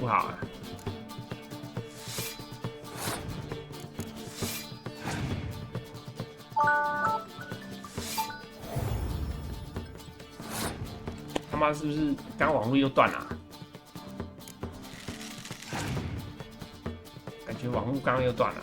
不好啊。他妈是不是刚网络又断了、啊？感觉网络刚刚又断了。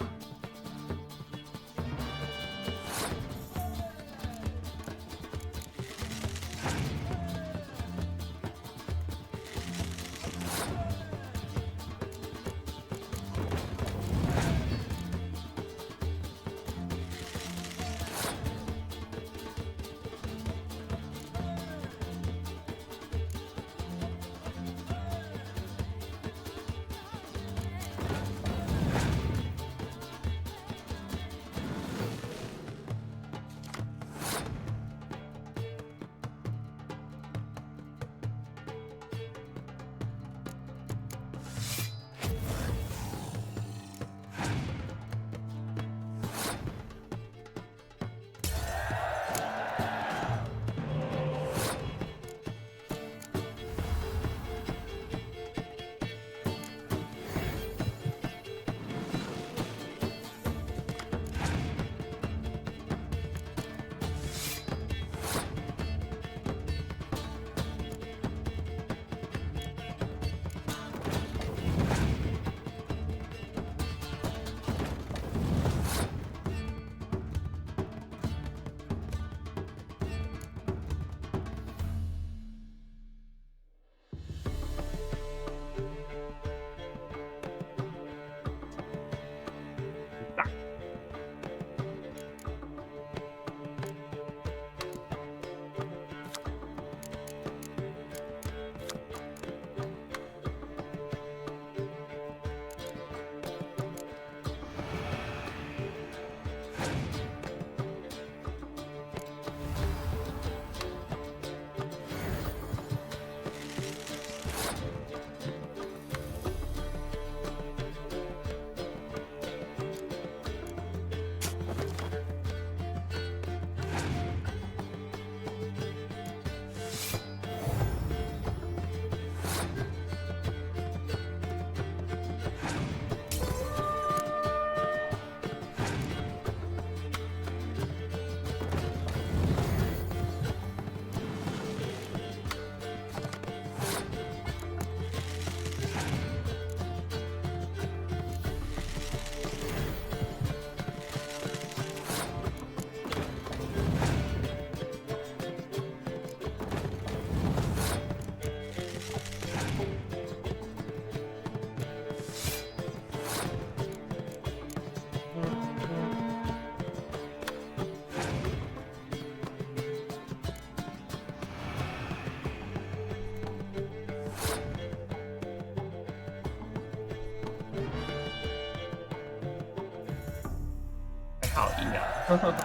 好赢啊，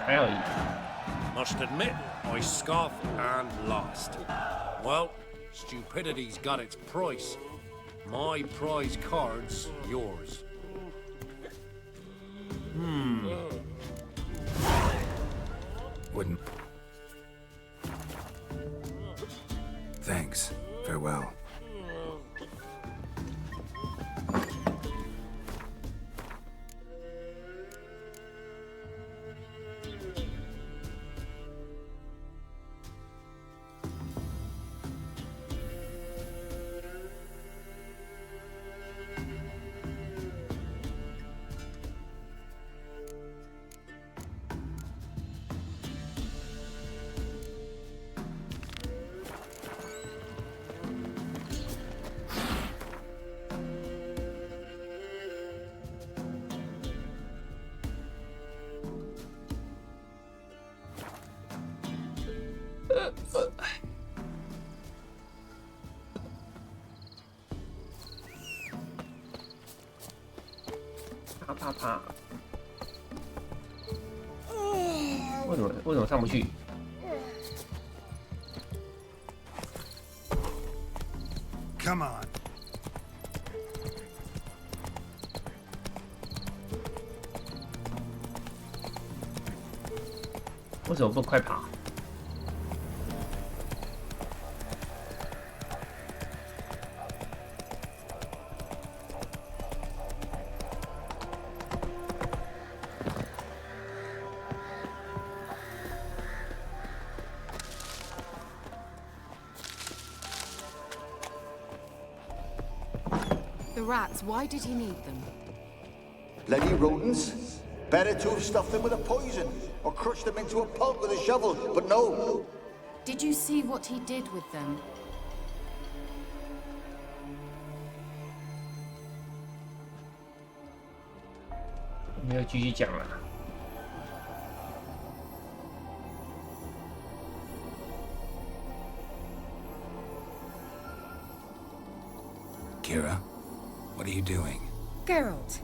还好赢。Must admit, I scoffed and lost. Well, stupidity's got its price. My prize card's yours. Wouldn't. Thanks. Farewell.啪！为什么上不去？Come on. 为什么不快跑？ The rats, why did he need them? Bloody rodents. Better to have stuffed them with a poison, or crushed them into a pulp with a shovel, but no. Did you see what he did with them? 没有继续讲了。Kira, what are you doing? Geralt.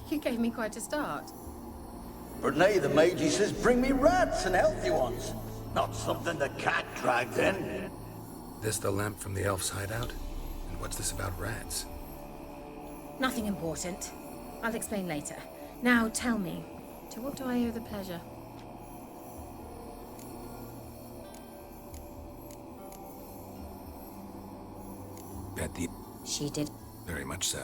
You gave me quite a start. Renee the mage, he says, bring me rats and healthy ones. Not something the cat dragged in. This the lamp from the elf's hideout? And what's this about rats? Nothing important. I'll explain later. Now tell me, to what do I owe the pleasure? Bet the... She did. Very much so.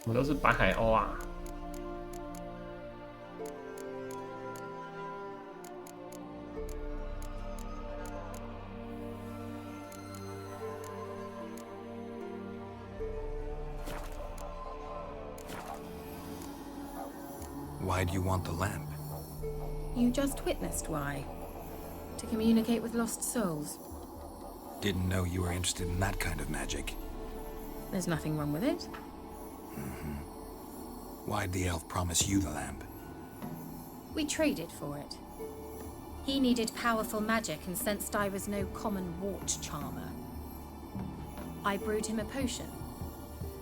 我们都是白海鸥啊。Why do you want the lamp? You just witnessed why. To communicate with lost souls. Didn't know you were interested in that kind of magic. There's nothing wrong with it. Why'd the elf promise you the lamp? We traded for it. He needed powerful magic and sensed I was no common wart charmer. I brewed him a potion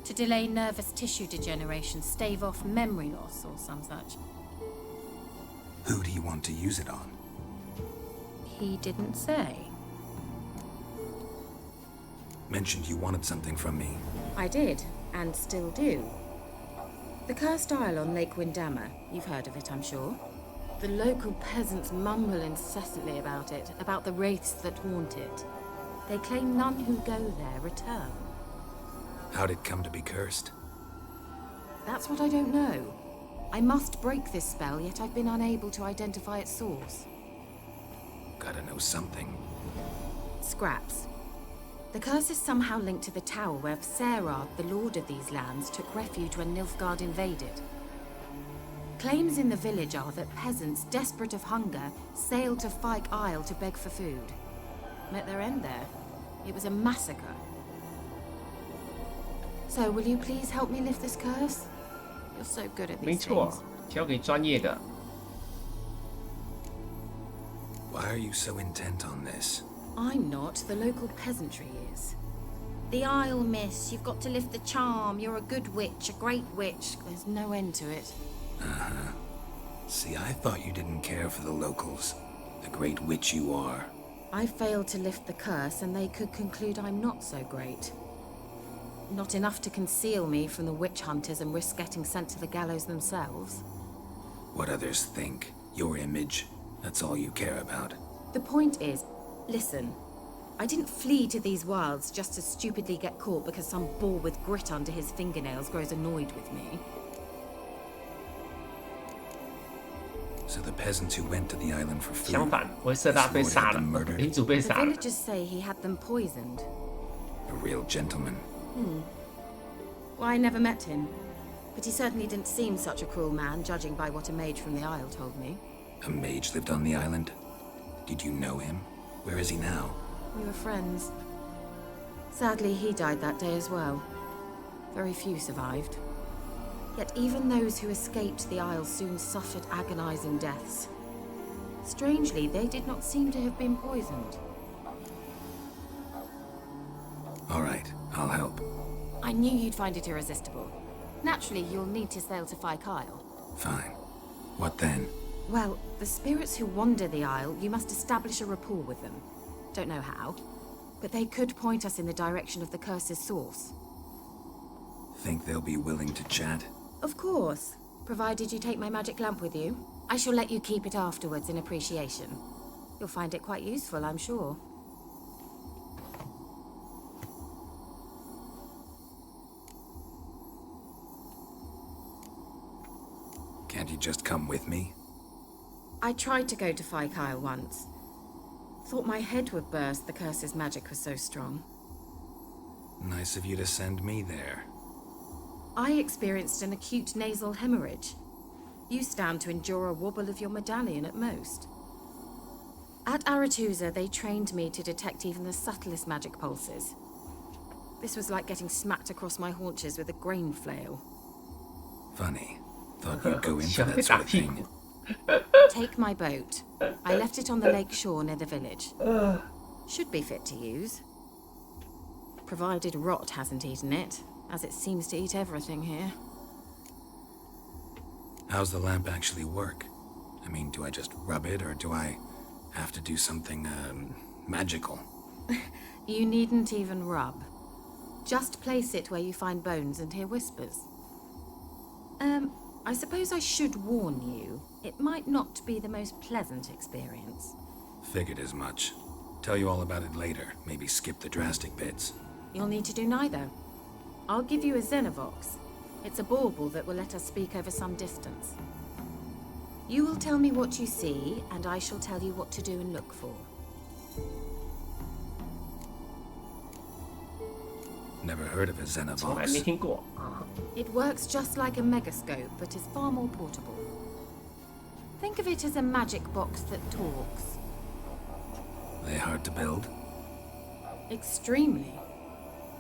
to delay nervous tissue degeneration, stave off memory loss or some such. Who do you want to use it on? He didn't say. Mentioned you wanted something from me. I did, and still do. The cursed isle on Lake Windammer. You've heard of it, I'm sure. The local peasants mumble incessantly about it, about the wraiths that haunt it. They claim none who go there return. How'd it come to be cursed? That's what I don't know. I must break this spell, yet I've been unable to identify its source. Gotta know something. Scraps. The curse is somehow linked to the tower where Serard, the lord of these lands, took refuge when Nilfgaard invaded. Claims in the village are that peasants, desperate of hunger, sailed to Fyke Isle to beg for food. Met their end there. It was a massacre. So, will you please help me lift this curse? You're so good at 没 these 错 things.，交给专业的。Why are you so intent on this? I'm not, the local peasantry is. The Isle, miss. You've got to lift the charm. You're a good witch, a great witch. There's no end to it. See, I thought you didn't care for the locals. The great witch you are. I failed to lift the curse, and they could conclude I'm not so great. Not enough to conceal me from the witch hunters and risk getting sent to the gallows themselves. What others think. Your image. That's all you care about. The point is, listen, I didn't flee to these wilds just to stupidly get caught because some boar with grit under his fingernails grows annoyed with me. So the peasants who went to the island for food... 相反，维瑟大被杀了，领主被 The 杀了。 villagers say he had them poisoned. A real gentleman. Well, I never met him, but he certainly didn't seem such a cruel man, judging by what a mage from the Isle told me. A mage lived on the island? Did you know him? Where is he now? We were friends. Sadly, he died that day as well. Very few survived. Yet even those who escaped the Isle soon suffered agonizing deaths. Strangely, they did not seem to have been poisoned. All right, I'll help. I knew you'd find it irresistible. Naturally, you'll need to sail to Fyke Isle. Fine. What then? Well, the spirits who wander the Isle, you must establish a rapport with them. Don't know how. but they could point us in the direction of the curse's source. Think they'll be willing to chat? Of course, provided you take my magic lamp with you. I shall let you keep it afterwards in appreciation. You'll find it quite useful, I'm sure. Can't you just come with me? I tried to go to Kyle once. Thought my head would burst, the curse's magic was so strong. Nice of you to send me there. I experienced an acute nasal hemorrhage. You stand to endure a wobble of your medallion at most. At Aretusa, they trained me to detect even the subtlest magic pulses. This was like getting smacked across my haunches with a grain flail. Funny. Thought you'd go in for that sort of thing. Take my boat. I left it on the lake shore near the village. Should be fit to use. Provided rot hasn't eaten it, as it seems to eat everything here. How's the lamp actually work? I mean, do I just rub it, or do I have to do something, magical? You needn't even rub. Just place it where you find bones and hear whispers. I suppose I should warn you. It might not be the most pleasant experience. Figured as much. Tell you all about it later. Maybe skip the drastic bits. You'll need to do neither. I'll give you a Xenovox. It's a bauble that will let us speak over some distance. You will tell me what you see, and I shall tell you what to do and look for. Never heard of a 从来没 Xenovox. 听过。 It works just like a megascope, but is far more portable. Think of it as a magic box that talks. They hard to build? Extremely.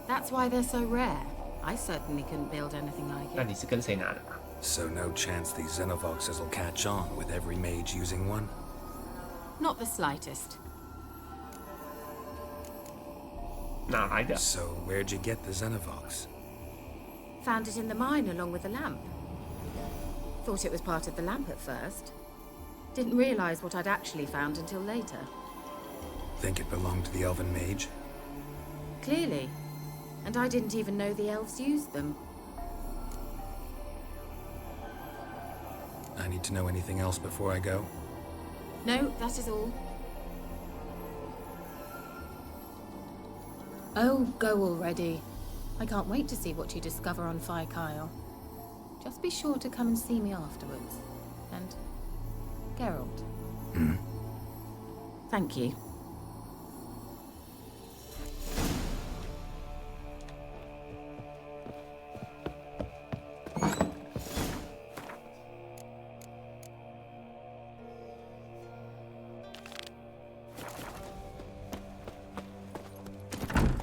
That's why they're so rare. I certainly couldn't build anything like 那 it. 你是跟谁拿的？ So no chance these Xenovoxes will catch on with every mage using one? Not the slightest. 哪来的？ So where'd you get the Xenovox? Found it in the mine along with the lamp. Thought it was part of the lamp at first. Didn't realize what I'd actually found until later. Think it belonged to the elven mage? Clearly. And I didn't even know the elves used them. I need to know anything else before I go? No, that is all. Oh, go already. I can't wait to see what you discover on Kyle. Just be sure to come and see me afterwards. And Geralt. Thank you.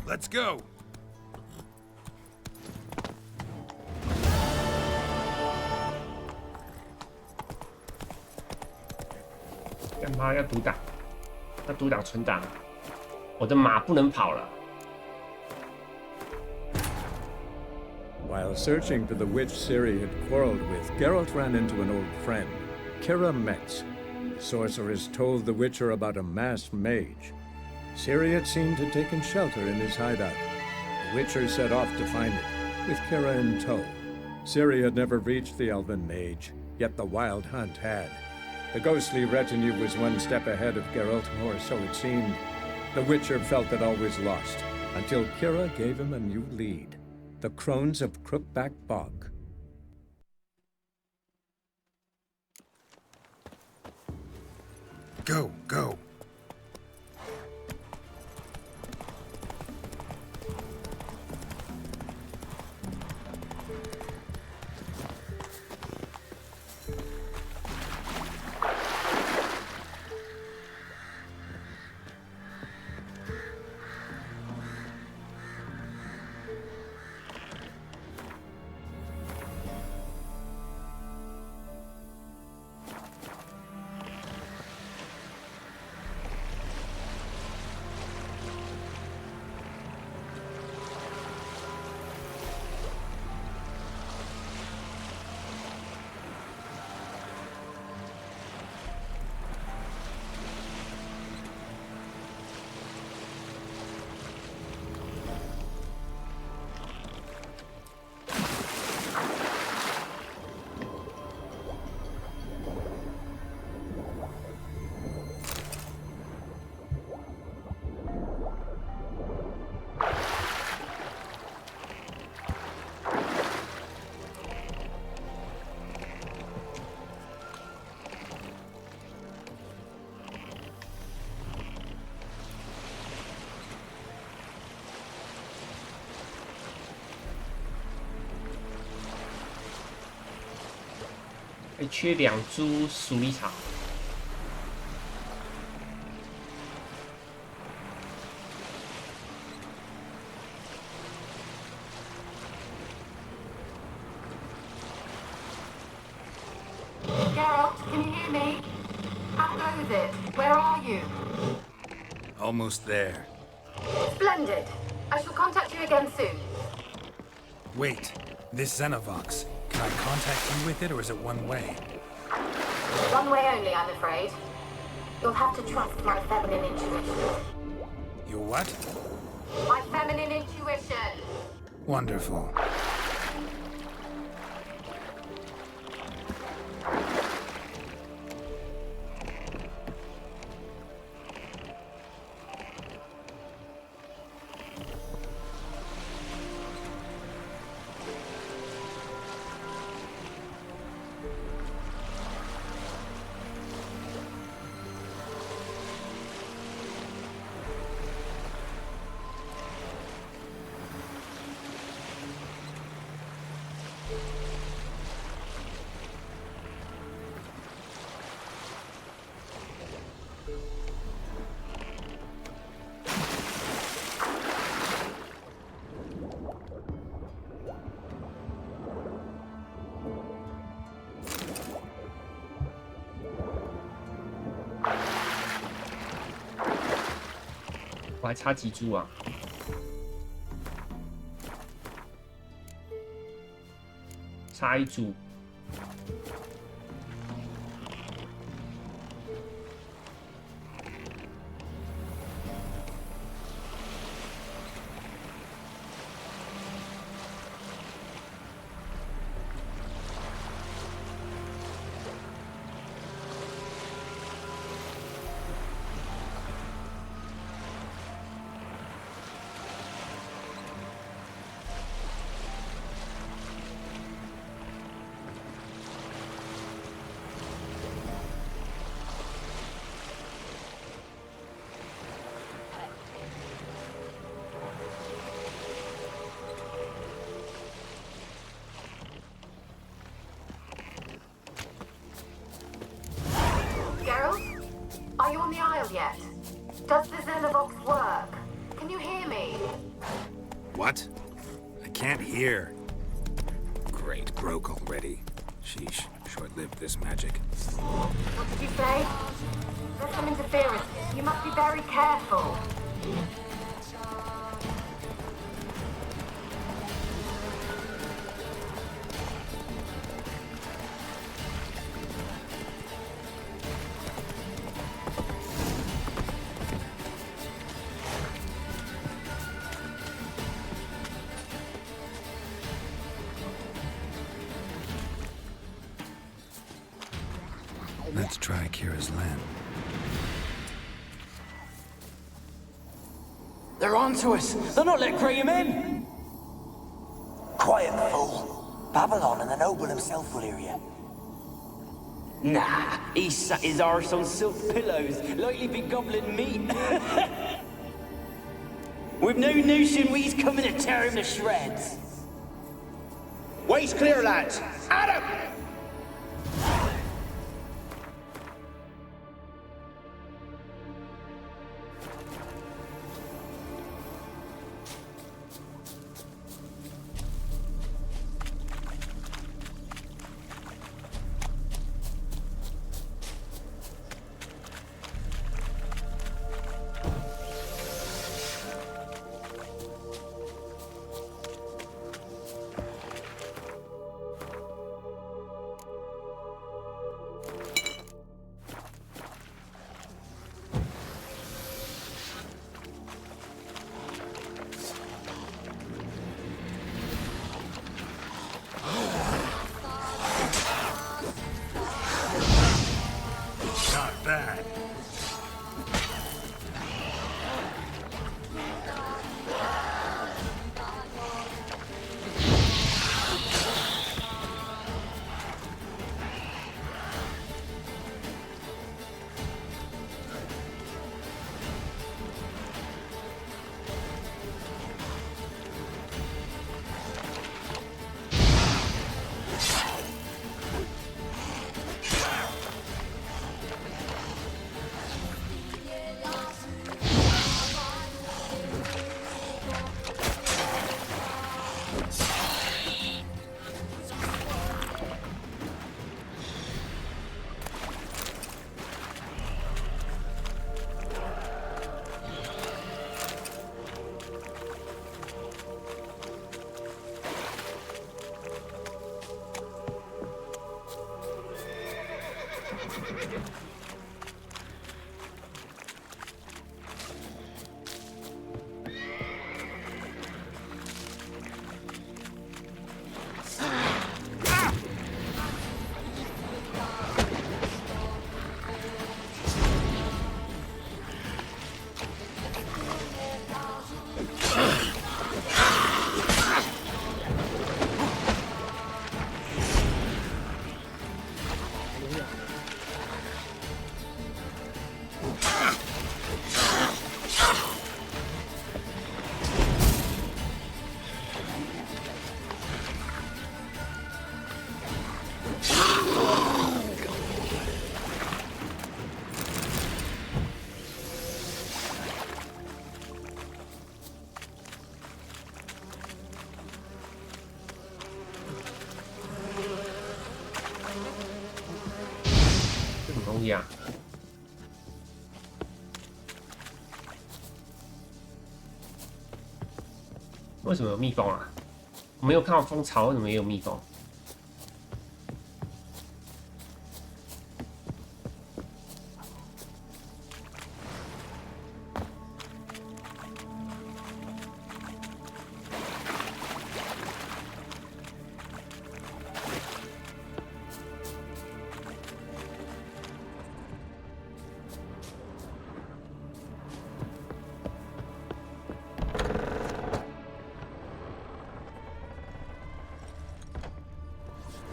Let's go. 干嘛要独挡？要独挡存档？我的马不能跑了。 While searching for the witch Ciri had quarreled with, Geralt ran into an old friend, Kira Metz. The sorceress told the Witcher about a masked mage. Ciri had seemed to have taken shelter in his hideout. The Witcher set off to find it, with Kira in tow. Ciri had never reached the elven mage, yet the wild hunt had. The ghostly retinue was one step ahead of Geralt, or so it seemed. The Witcher felt that all was lost, until Kira gave him a new lead. The Crones of Crookback Bog. Go, go. 还缺2株鼠李草。Geralt, can you hear me? How goes it? Where are you? Almost there. Splendid. I shall contact you again soon. Wait, this Xenovox. Can I contact you with it, or is it one way? One way only, I'm afraid. You'll have to trust my feminine intuition. Your what? My feminine intuition. Wonderful.我还差几株啊？差1株。Geralt? Are you on the Isle yet? Does the Xenovox work? Can you hear me? What? I can't hear. Great, broke already. Sheesh, short-lived this magic. What did you say? There's some interference. You must be very careful. Let's try Kira's land. They're onto us! They're not letting Graham in! Quiet, fool. Babylon and the noble himself will hear you. Nah, he sat his arse on silk pillows, like he be gobbling meat. With no notion we's coming to tear him to shreds. Way's clear, lads! Adam! 这什么东西啊？为什么有蜜蜂啊？我没有看到蜂巢，为什么也有蜜蜂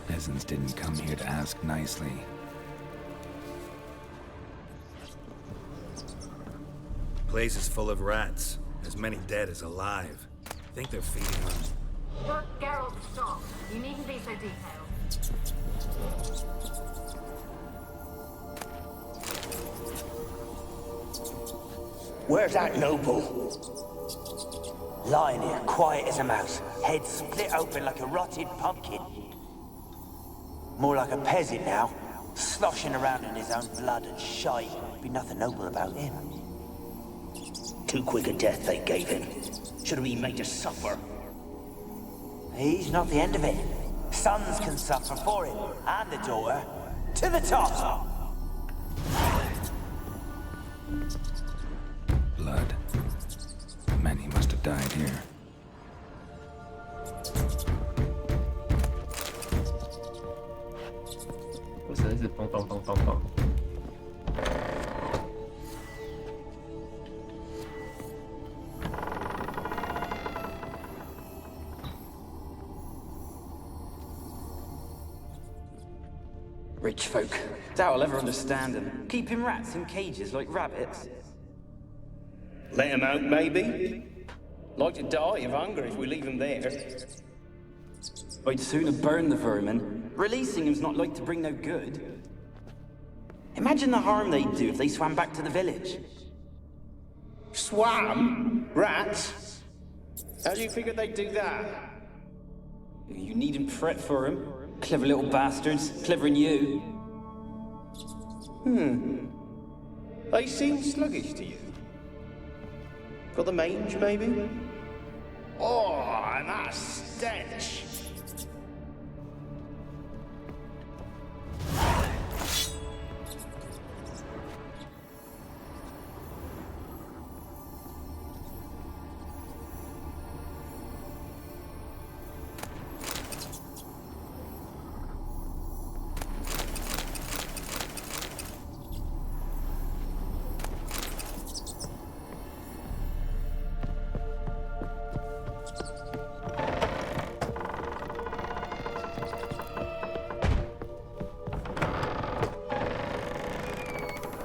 ？Peasants didn't come here to ask nicely. Place is full of rats. As many dead as alive. Think they're feeding them. But Geralt, stop. You needn't be so detailed. Where's that noble? Lying here, quiet as a mouse, head split open like a rotted pumpkin. More like a peasant now, sloshing around in his own blood and shite. Be nothing noble about him. Too quick a death they gave him. Should have been made to suffer. He's not the end of it. Sons can suffer for him, and the daughter. To the top! Blood. Many must have died here. Rich folk. Doubt I'll ever understand them. Keeping rats in cages like rabbits. Let him out, maybe? Like to die of hunger if we leave him there. I'd sooner burn the vermin. Releasing him's not like to bring no good. Imagine the harm they'd do if they swam back to the village. Swam? Rats? How do you figure they'd do that? You needn't fret for him. Clever little bastards, clever than you. They seem sluggish to you. Got the mange, maybe? Oh, and that stench!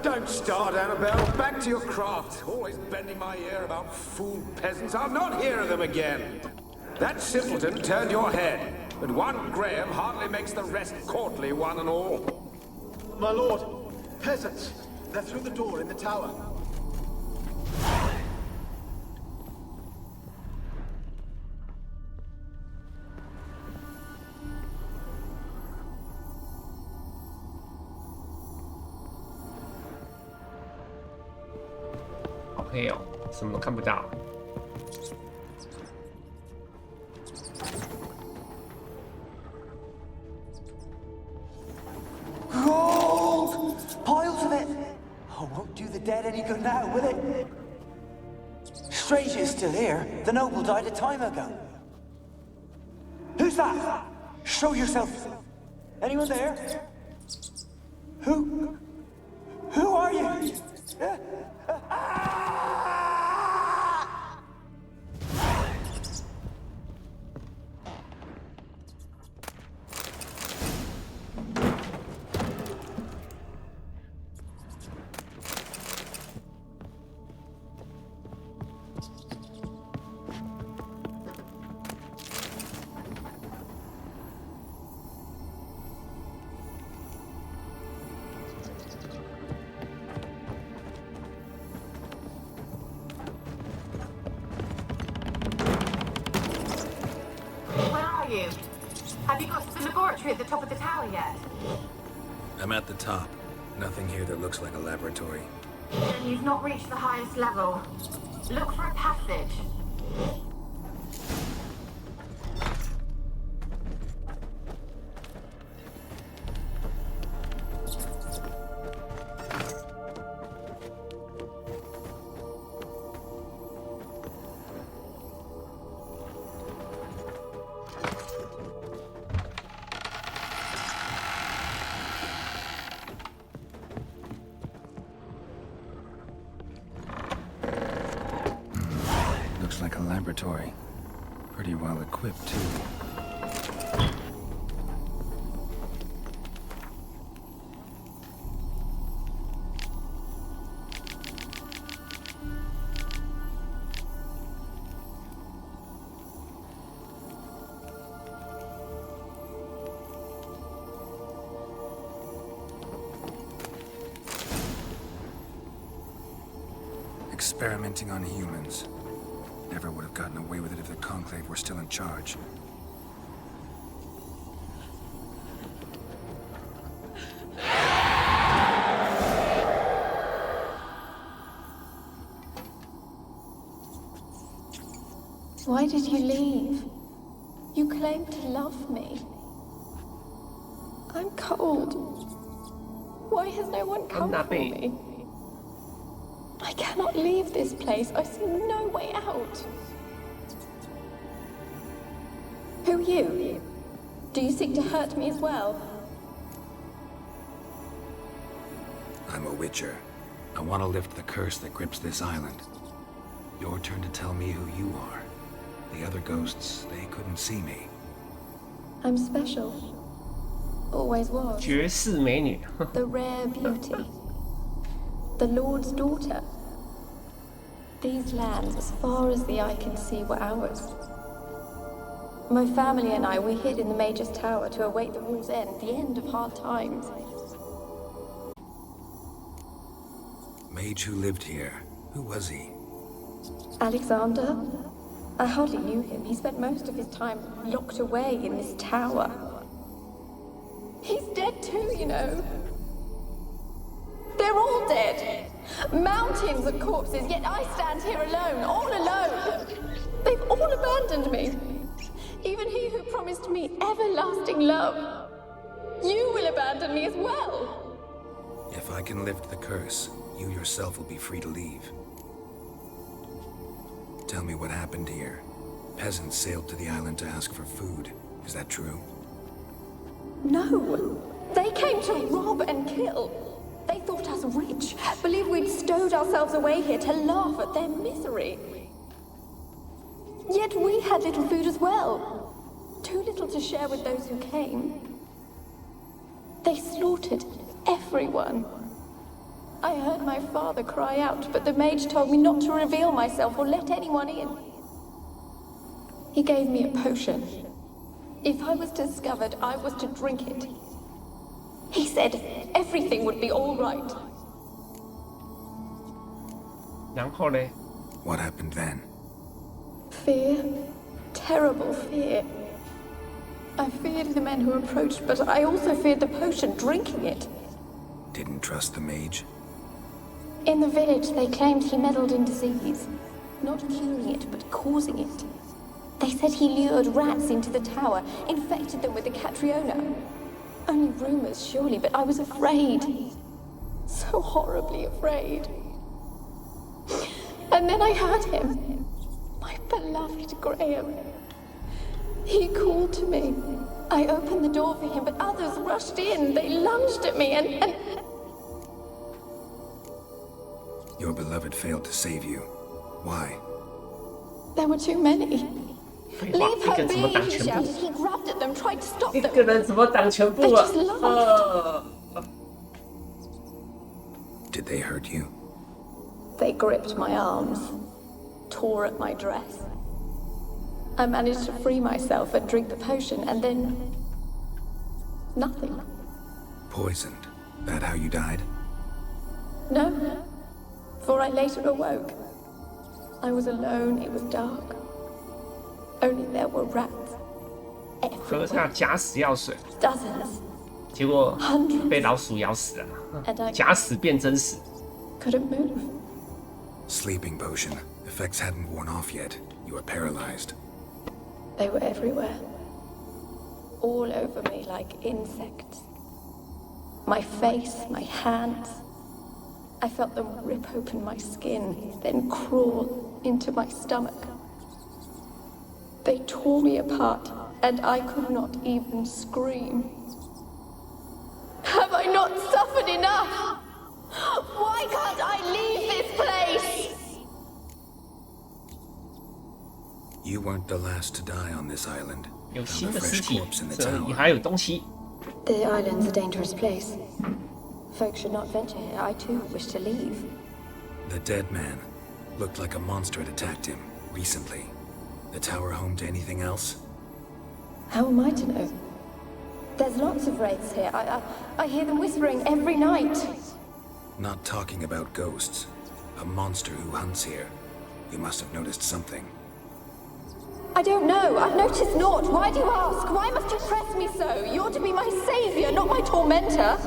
Don't start, Annabelle. Back to your craft. Always bending my ear about fool peasants. I'll not hear of them again. That simpleton turned your head, but one Graham hardly makes the rest courtly, one and all. My lord, peasants. They're through the door in the tower.黑哦，什么都看不到。Gold! good now, will it? Strange you're still here. The noble died a time ago. Who's that? Show yourself. Anyone there? Who are you? Have you got to the laboratory at the top of the tower yet? I'm at the top. Nothing here that looks like a laboratory. Then you've not reached the highest level. Look for a passage. Looks like a laboratory. Pretty well equipped, too. Experimenting on humans. Never would have gotten away with it if the Conclave were still in charge. Why did you leave? You claimed to love me. I'm cold. Why has no one come for me? I cannot leave this place. I see no way out. Who are you? Do you seek to hurt me as well? I'm a Witcher. I want to lift the curse that grips this island. Your turn to tell me who you are. The other ghosts, they couldn't see me. I'm special. Always was. 绝世美女 The rare beauty. The Lord's daughter. These lands, as far as the eye can see, were ours. My family and I, we hid in the Mage's Tower to await the war's end, the end of hard times. Mage who lived here. Who was he? Alexander? I hardly knew him. He spent most of his time locked away in this tower. He's dead too, you know. They're all dead. Mountains of corpses, yet I stand here alone, all alone. They've all abandoned me. Even he who promised me everlasting love. You will abandon me as well. If I can lift the curse, you yourself will be free to leave. Tell me what happened here. Peasants sailed to the island to ask for food. Is that true? No. They came to rob and kill. They thought us rich, believed we'd stowed ourselves away here to laugh at their misery. Yet we had little food as well. Too little to share with those who came. They slaughtered everyone. I heard my father cry out, but the mage told me not to reveal myself or let anyone in. He gave me a potion. If I was discovered, I was to drink it. He said everything would be all right. 然后嘞 What happened then? Fear. Terrible fear. I feared the men who approached, but I also feared the potion, drinking it. Didn't trust the mage? In the village, they claimed he meddled in disease. Not curing it, but causing it. They said he lured rats into the tower, infected them with the Catriona. Only rumors, surely, but I was afraid. So horribly afraid. And then I heard him. My beloved Graham. He called to me. I opened the door for him, but others rushed in. They lunged at me and... Your beloved failed to save you. Why? There were too many. 废话， Leave 一个 her 人怎么 be, 挡 he 全部？ shouted. He grabbed at them, tried to stop 一 them. 个人怎么挡全部啊 They just laughed. Did they hurt you? They gripped my arms, tore at my dress. I managed to free myself and drink the potion, and then... nothing. Poisoned. That how you died? No, for I later awoke. I was alone, it was dark. Only there were rats 喝下假死药水， dozens, 结果被老鼠咬死了， and I 假死变真死。 couldn't move. Sleeping potion. Effects hadn't worn off yet. You were paralyzed. They were everywhere. All over me like insects. My face, my hands. I felt them rip open my skin, then crawl into my stomach. They tore me apart, and I could not even scream. Have I not suffered enough? Why can't I leave this place? You weren't the last to die on this island. 有 Found 新 a 的尸 fresh 体 corpse in，the 这里 tower. 还有东西。 The island's a dangerous place. Folks should not venture here. I too wish to leave. The dead man looked like a monster had attacked him recently. The tower home to anything else? How am I to know? There's lots of wraiths here. I hear them whispering every night. Not talking about ghosts. A monster who hunts here. You must have noticed something. I don't know. I've noticed naught. Why do you ask? Why must you press me so? You're to be my savior, not my tormentor.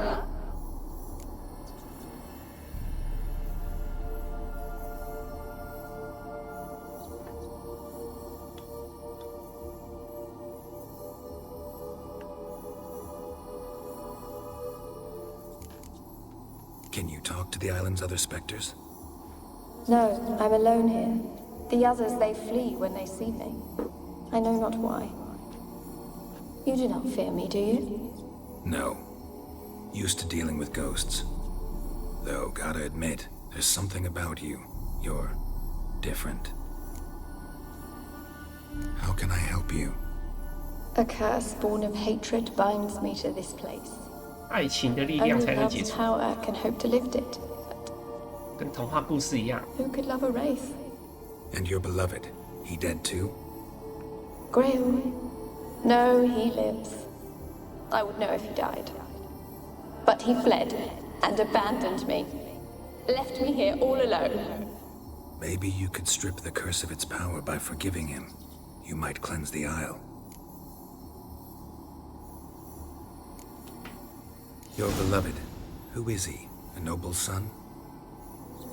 Can you talk to the island's other specters? No, I'm alone here. The others, they flee when they see me. I know not why. You do not fear me, do you? No. Used to dealing with ghosts. Though, gotta admit, there's something about you. You're different. How can I help you? A curse born of hatred binds me to this place. 爱情的力量才 Only 能解 love's 除， power can hope to lift it. 跟童话故事一样。 Who could love a wraith? And your beloved, he dead too? Graham? No, he lives. I would know if he died. But he fled and abandoned me. Left me here all alone. Maybe you could strip the curse of its power by forgiving him. You might cleanse the isle. Your beloved, who is he? A noble son?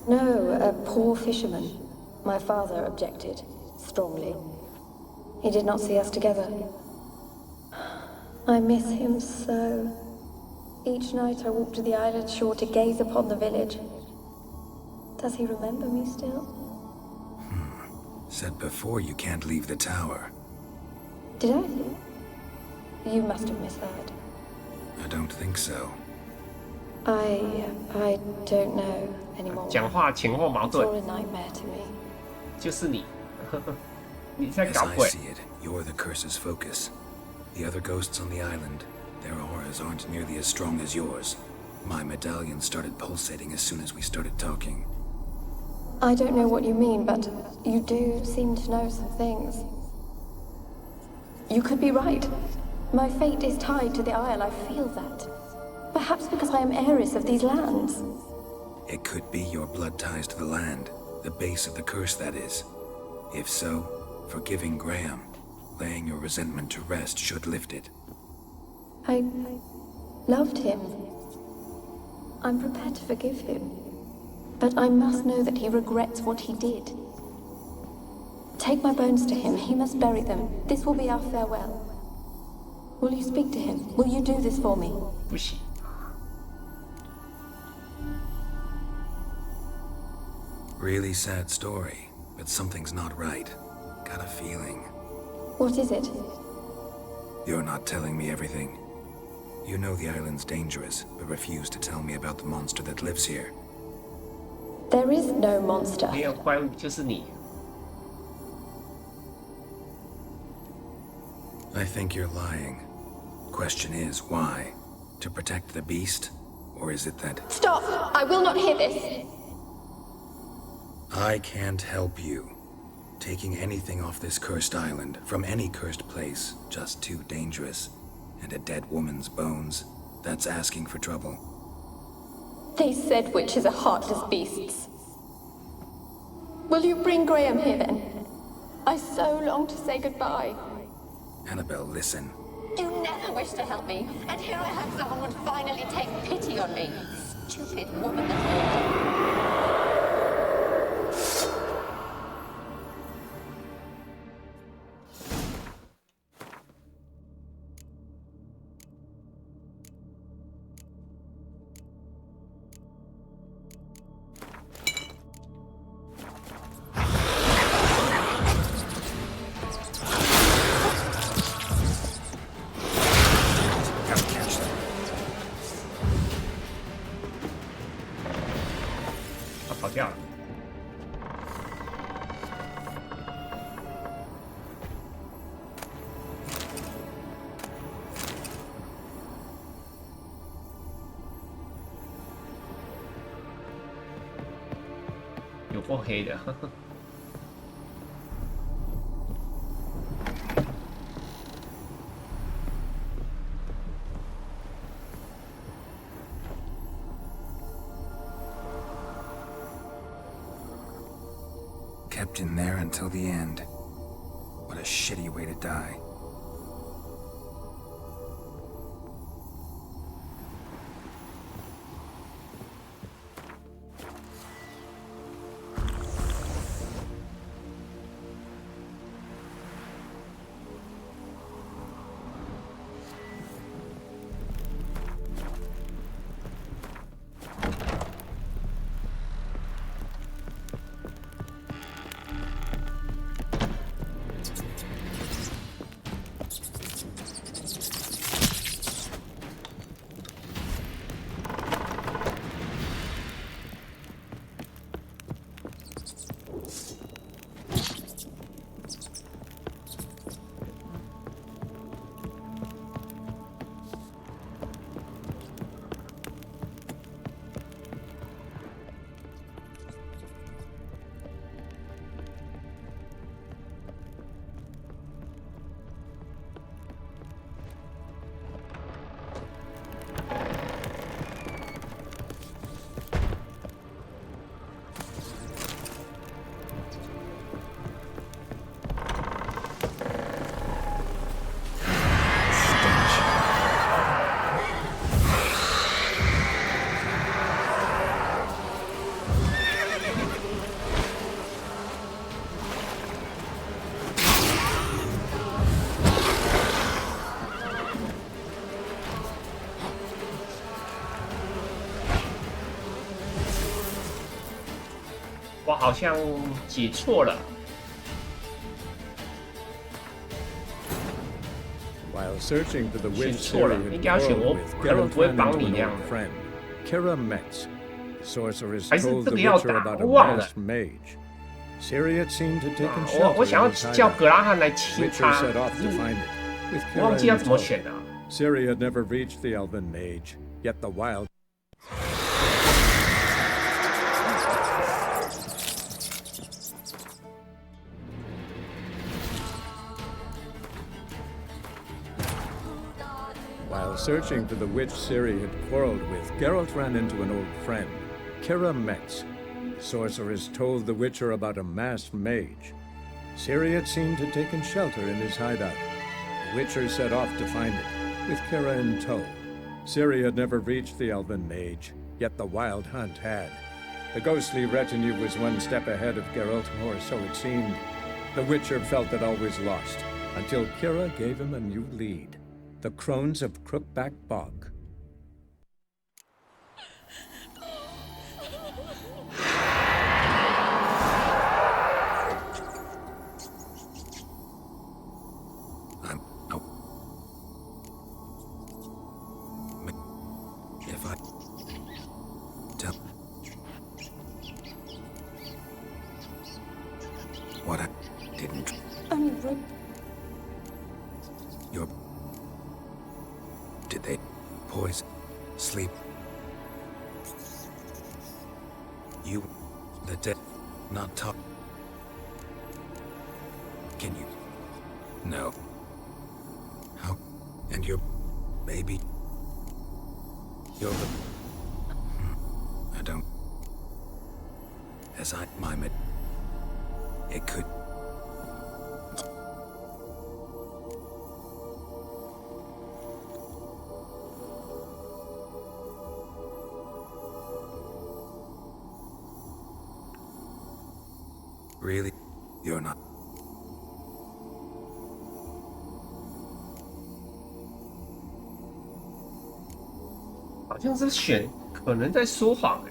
No, a poor fisherman. My father objected, strongly. He did not see us together. I miss him so. Each night I walk to the island shore to gaze upon the village. Does he remember me still? Said before you can't leave the tower. Did I? You must have misheard. I don't think so. I don't know anymore. 讲话前后矛 It's 盾， all a nightmare to me. 就是你，你在 As 搞 I 鬼。 see it, you're the curse's focus. The other ghosts on the island, their auras aren't nearly as strong as yours. My medallion started pulsating as soon as we started talking. I don't know what you mean, but you do seem to know some things. You could be right. My fate is tied to the Isle, I feel that. Perhaps because I am heiress of these lands. It could be your blood ties to the land, the base of the curse, that is. If so, forgiving Graham, laying your resentment to rest should lift it. I loved him. I'm prepared to forgive him. But I must know that he regrets what he did. Take my bones to him. He must bury them. This will be our farewell. Will you speak to him? Will you do this for me? 不行， Really sad story, but something's not right. Got a feeling. What is it? You're not telling me everything. You know the island's dangerous, but refuse to tell me about the monster that lives here. There is no monster. 没有怪物，就是你。 I think you're lying. Question is, why? To protect the beast? Or is it that... Stop! I will not hear this! I can't help you. Taking anything off this cursed island, from any cursed place, just too dangerous. And a dead woman's bones, that's asking for trouble. They said witches are heartless beasts. Will you bring Graham here then? I so long to say goodbye. Annabelle, listen. You never wished to help me, and here I have someone would finally take pity on me. Stupid woman that 跑掉了。有够黑的，呵呵。 Kept in there until the end. What a shitty way to die.我好像解错了。 While searching for the witch 选错了， Siri 应 had 该要选 quarreled 我 with 可能 Geralt 不会 ran 帮 into 你 an 那样 old friend, Kira Metz. The sorceress 还是 told 这 the 个要 witcher 打， about 我 a 忘了。 masked mage. Siri had seemed to take 我 shelter 想要 in his 叫 hideout. 格拉汉来亲 Witcher 他， set off to find it, with 我忘 Kira 记要 in 怎么 tow. 选啊。 Siri had never reached the elven mage, yet the wild... While searching for the witch Ciri had quarreled with, Geralt ran into an old friend, Kira Metz. The sorceress told the Witcher about a masked mage. Ciri had seemed to taken shelter in his hideout. The Witcher set off to find it, with Kira in tow. Ciri had never reached the elven mage, yet the wild hunt had. The ghostly retinue was one step ahead of Geralt, or so it seemed. The Witcher felt that all was lost, until Kira gave him a new lead. The Crones of Crookback Bog. Did they poison? Sleep? You... the dead... not talk... Can you... No. How... and your... baby... You're the... I don't... As I mime it... It could... Really? You're not...好像是选可能在说谎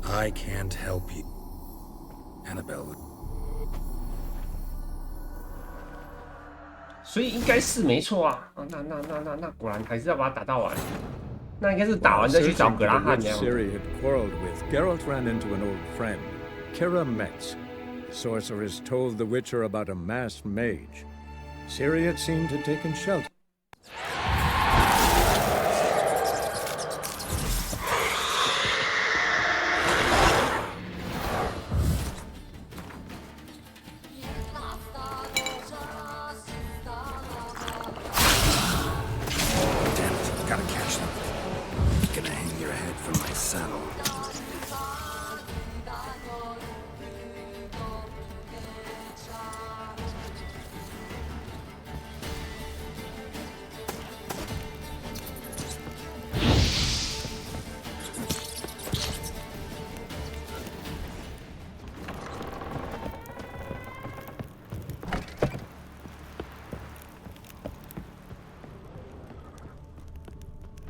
I can't help you. Annabelle. 所以应该是没错啊。那果然还是要把它打到完。那应该是打完再去找格拉汉那样。Ciri had quarreled with, Geralt ran into an old friend, Kira Metz. The sorceress told the Witcher about a masked mage. Ciri had seemed to take shelter.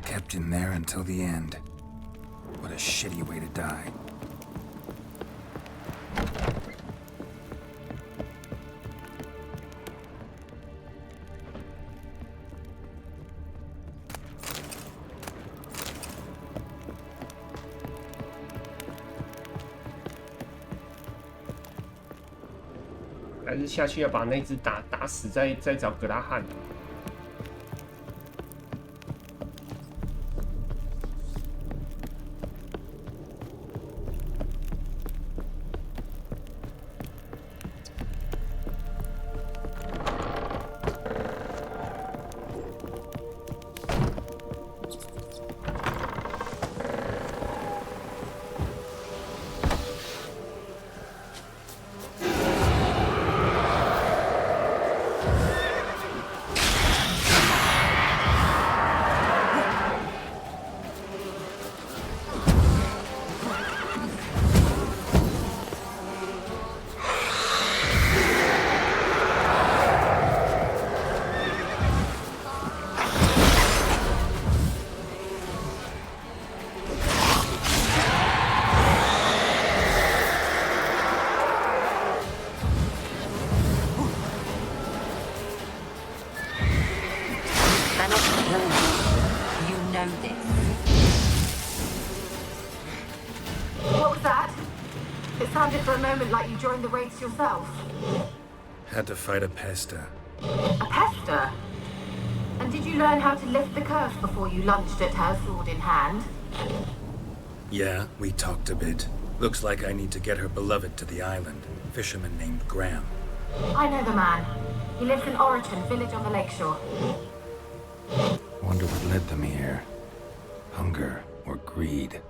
Kept in there until the end. What a shitty way to die. "还是下去要把那只打死，再找格拉汉。What was that? It sounded for a moment like you joined the raids yourself. Had to fight a pester. A pester? And did you learn how to lift the curse before you lunged at her, sword in hand? Yeah, we talked a bit. Looks like I need to get her beloved to the island. Fisherman named Graham. I know the man. He lives in Oriton, village on the lakeshore. Wonder what led them here. Hunger or greed.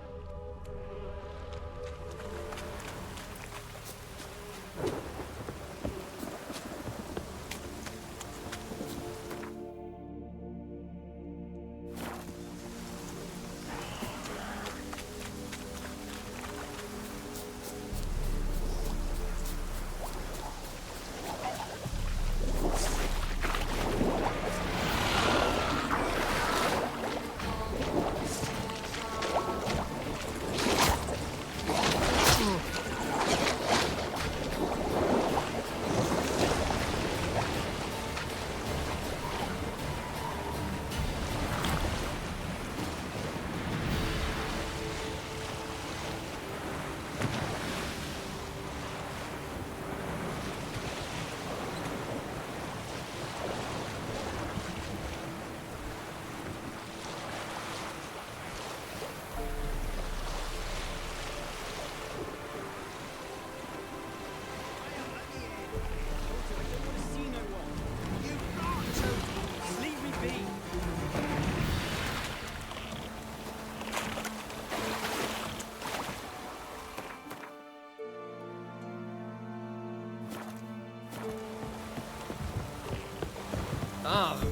father.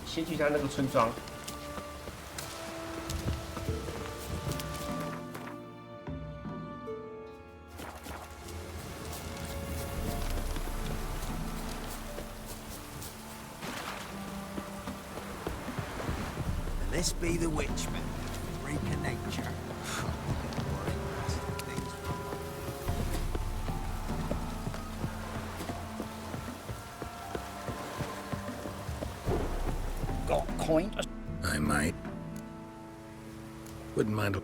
先去他那个村庄。This be the witchman, freak of nature. Got coin? I might. Wouldn't mind.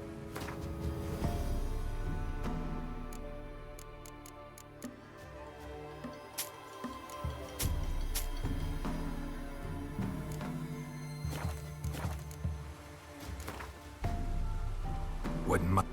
Wouldn't mind.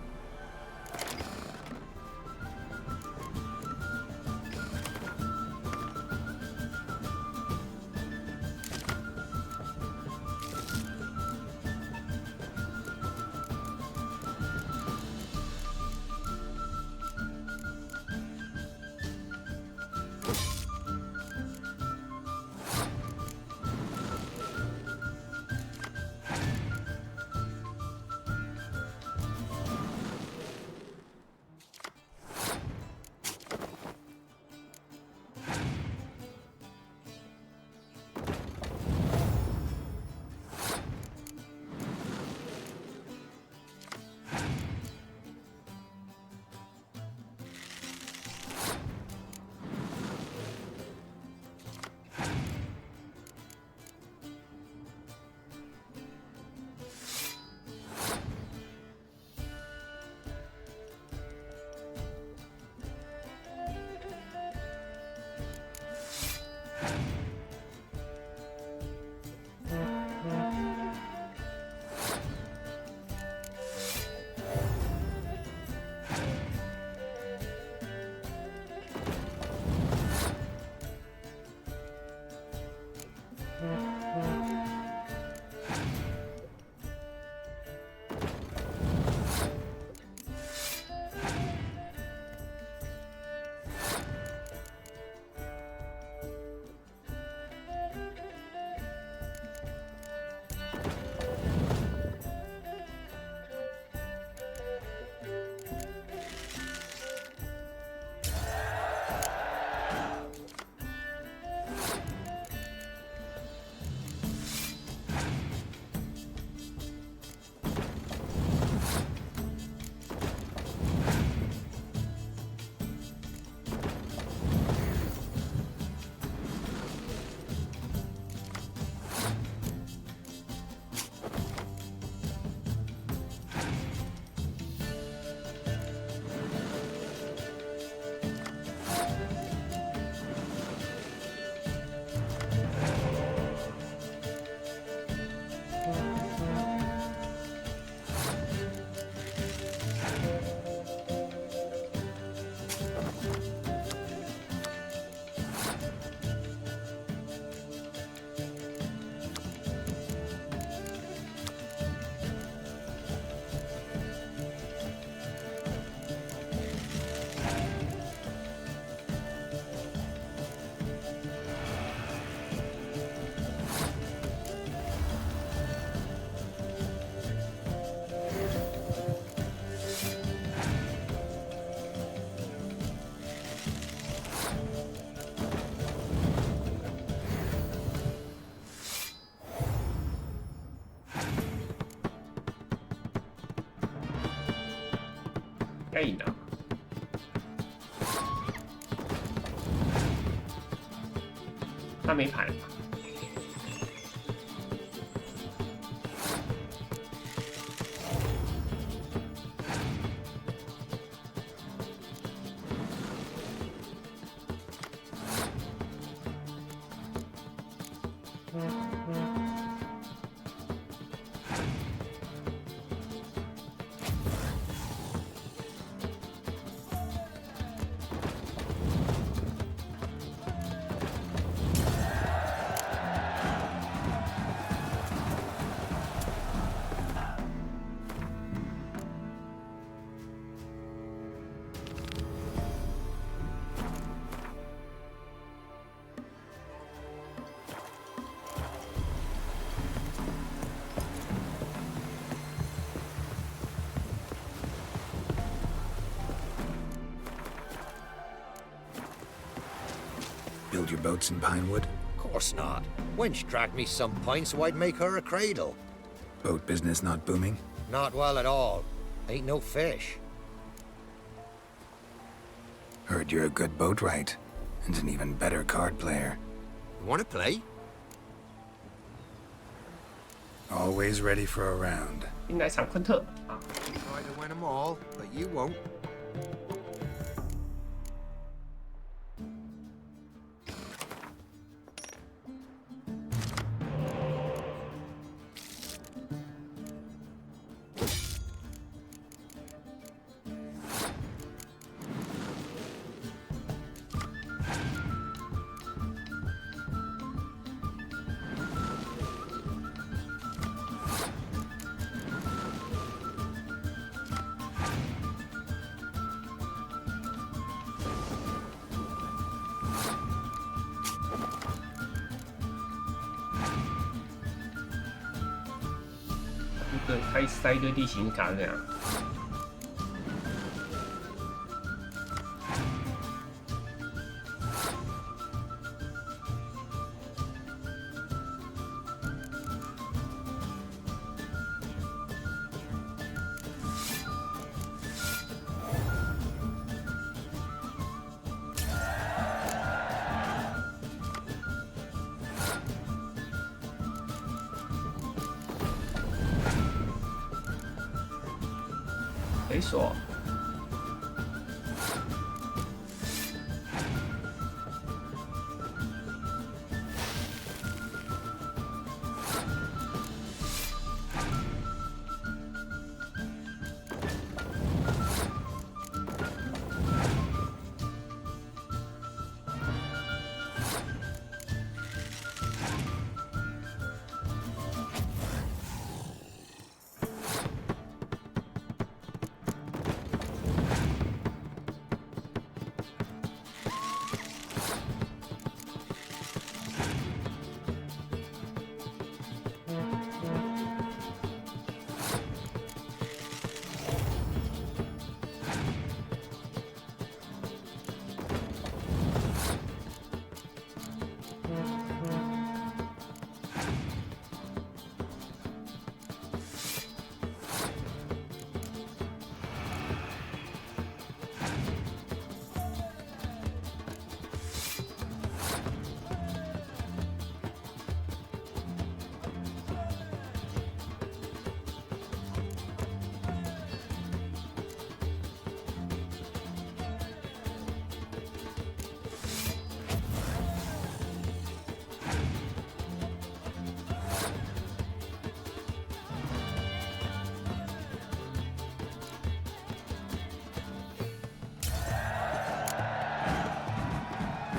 该赢的。他没牌。Build your boats in Pinewood? Course not. Wench dragged me some pine so I'd make her a cradle. Boat business not booming? Not well at all. Ain't no fish. Heard you're a good boatwright, and an even better card player. You wanna play? Always ready for a round. 应该场昆特啊， Try to win them all, but you won't. 一个开塞一堆地形卡这样。没锁。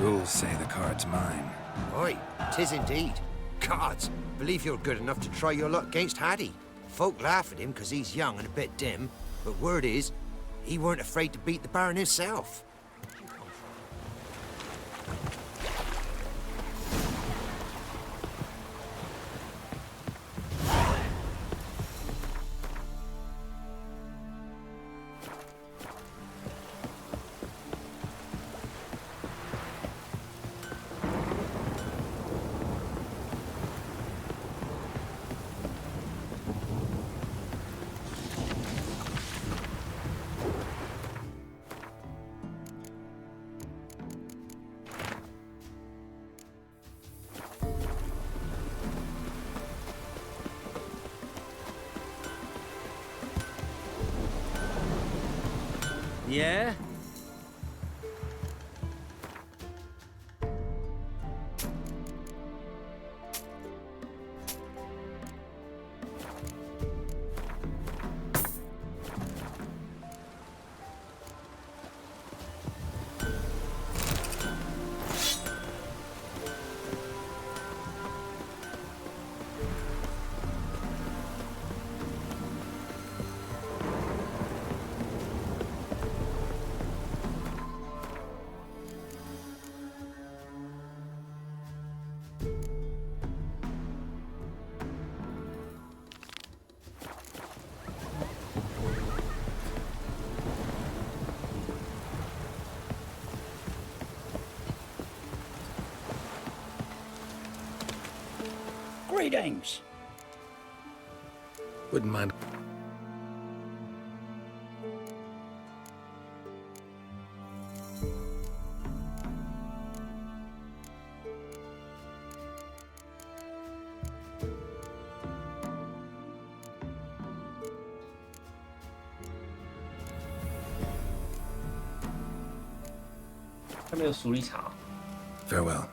Rules say the card's mine. Aye, 'tis indeed. Cards, believe you're good enough to try your luck against Hattie. Folk laugh at him 'cause he's young and a bit dim, but word is, he weren't afraid to beat the Baron himself. Yeah? Greetings. Wouldn't mind. 他们有鼠力草。Farewell.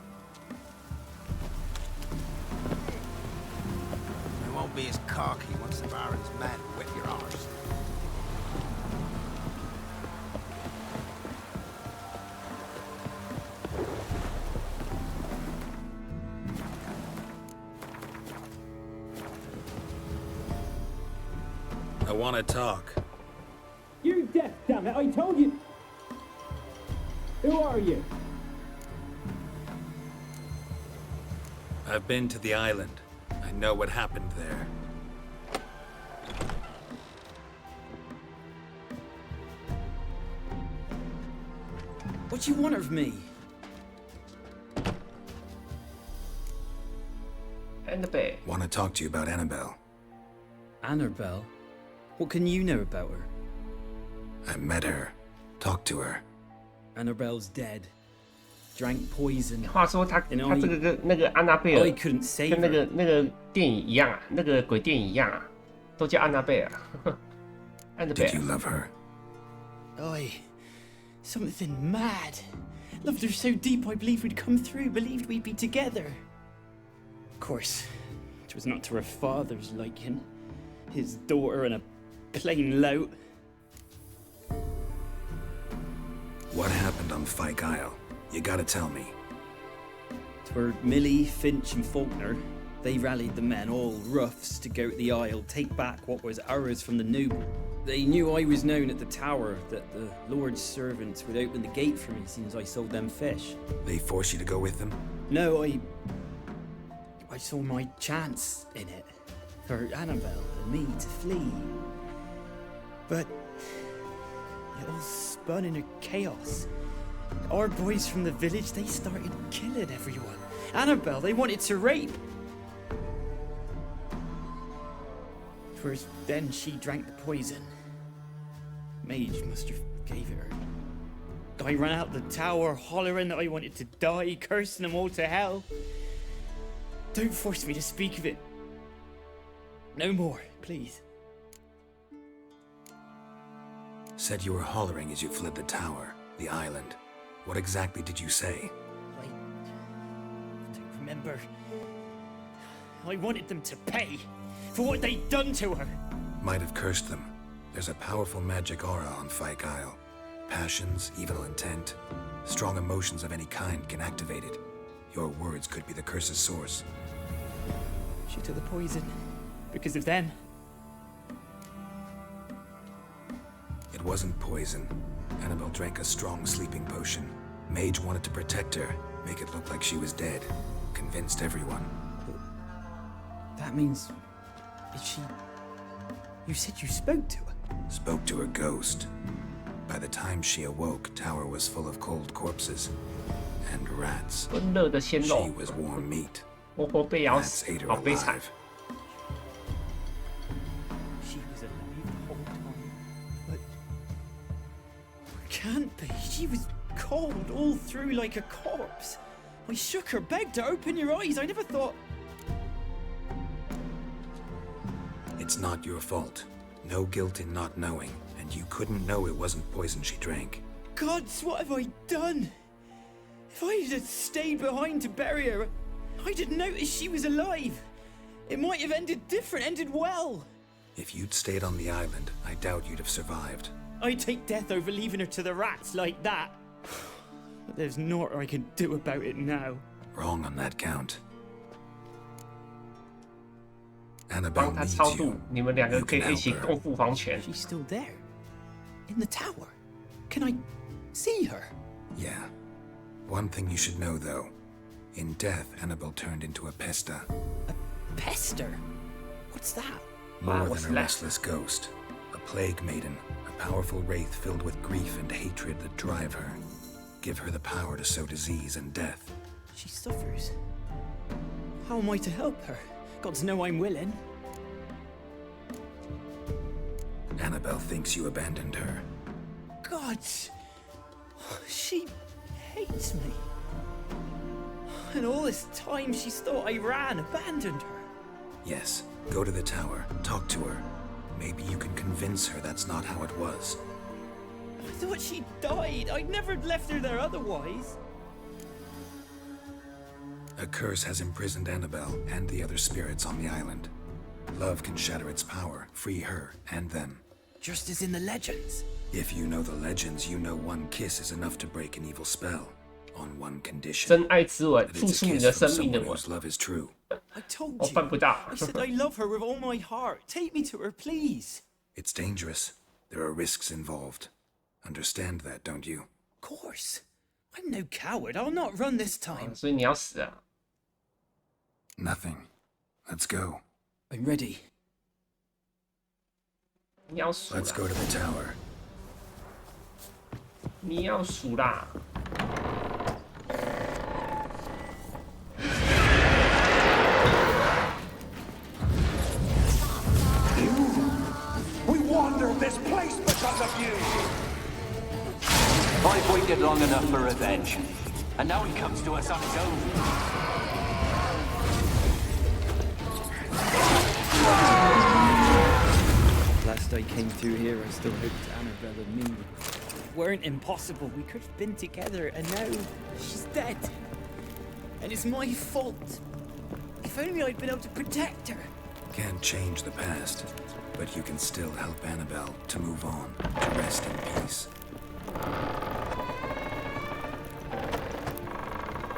You won't be as cocky once the Baron's men whip your arse. I want to talk. You're deaf, damn it! I told you. Who are you? I've been to the island. I know what happened there. What do you want of me? Annabelle. Want to talk to you about Annabelle. Annabelle? What can you know about her? I met her. Talked to her. Annabelle's dead. Drank poison. 话说他这个跟那个安娜贝尔 I couldn't save 跟 her. 那个电影一样啊，那个鬼电影一样啊，都叫安娜贝尔。Did you love her? Something mad. Loved her so deep I believed we'd come through, believed we'd be together. Of course, it was not to her father's liking. His daughter and a plain lout. What happened on Fyke Isle? You gotta tell me. Twere Millie, Finch and Faulkner. They rallied the men, all roughs, to go to the Isle, take back what was ours from the noble. They knew I was known at the tower, that the Lord's servants would open the gate for me as soon as I sold them fish. They forced you to go with them? No, I saw my chance in it. For Annabelle and me to flee. But it all spun in a chaos. Our boys from the village, they started killing everyone. Annabelle, they wanted to rape. First, then she drank the poison. Mage must have gave it her. I ran out the tower, hollering that I wanted to die, cursing them all to hell. Don't force me to speak of it. No more, please. Said you were hollering as you fled the tower, the island. What exactly did you say? I don't remember. I wanted them to pay for what they'd done to her. Might have cursed them. There's a powerful magic aura on Fyke Isle. Passions, evil intent, strong emotions of any kind can activate it. Your words could be the curse's source. She took the poison because of them. It wasn't poison. Annabelle drank a strong sleeping potion. Mage wanted to protect her, make it look like she was dead. Convinced everyone. That means... Is she... You said you spoke to her? Spoke to her ghost. By the time she awoke, tower was full of cold corpses. And rats. She was warm meat. Rats ate her alive. She was alive the whole time. But... Can't be. She was cold all through like a corpse. I shook her, begged her, open your eyes. I never thought... It's not your fault. No guilt in not knowing, and you couldn't know it wasn't poison she drank. Gods, what have I done? If I had stayed behind to bury her, I didn't notice she was alive. It might have ended different, ended well. If you'd stayed on the island, I doubt you'd have survived. I'd take death over leaving her to the rats like that. But there's naught I can do about it now. Wrong on that count. Annabelle 帮他 needs 超度 you. 你们两个 You 可以 can 一起 help her. 共赴黄泉。 She's still there. In the tower. Can I see her? Yeah. One thing you should know, though. In death, Annabelle turned into a pesta. Pester? What's that? More what's than a that? restless ghost. A plague maiden. A powerful wraith filled with grief and hatred that drive her. Give her the power to sow disease and death. She suffers. How am I to help her? Gods know I'm willing. Annabelle thinks you abandoned her. Gods! She hates me. And all this time she's thought I abandoned her. Yes, go to the tower, talk to her. Maybe you can convince her that's not how it was. I thought she died. I'd never left her there otherwise. A curse has imprisoned Annabelle and the other spirits on the island. Love can shatter its power, free her and them. Just as in the legends. If you know the legends, you know one kiss is enough to break an evil spell. On one condition. 真爱之吻， That 付 it's 出 a 你 kiss 的 from 生命的 someone 吻。 whose love is true. I told 我 you. 办不到。 I said I love her with all my heart. Take me to her, please. It's dangerous. There are risks involved. Understand that, don't you? Of course. I'm no coward. I'll not run this time. 所以你要死啊！ Nothing. Let's go. I'm ready. 你要数 Let's 啦！ go to the tower. 你要数啦！ We wandered this place because of you! I've waited long enough for revenge. And now he comes to us on his own. Last I came through here, I still hoped Annabelle and me weren't impossible. We could have been together, and now she's dead. And it's my fault. If only I'd been able to protect her. Can't change the past, but you can still help Annabelle to move on, to rest in peace.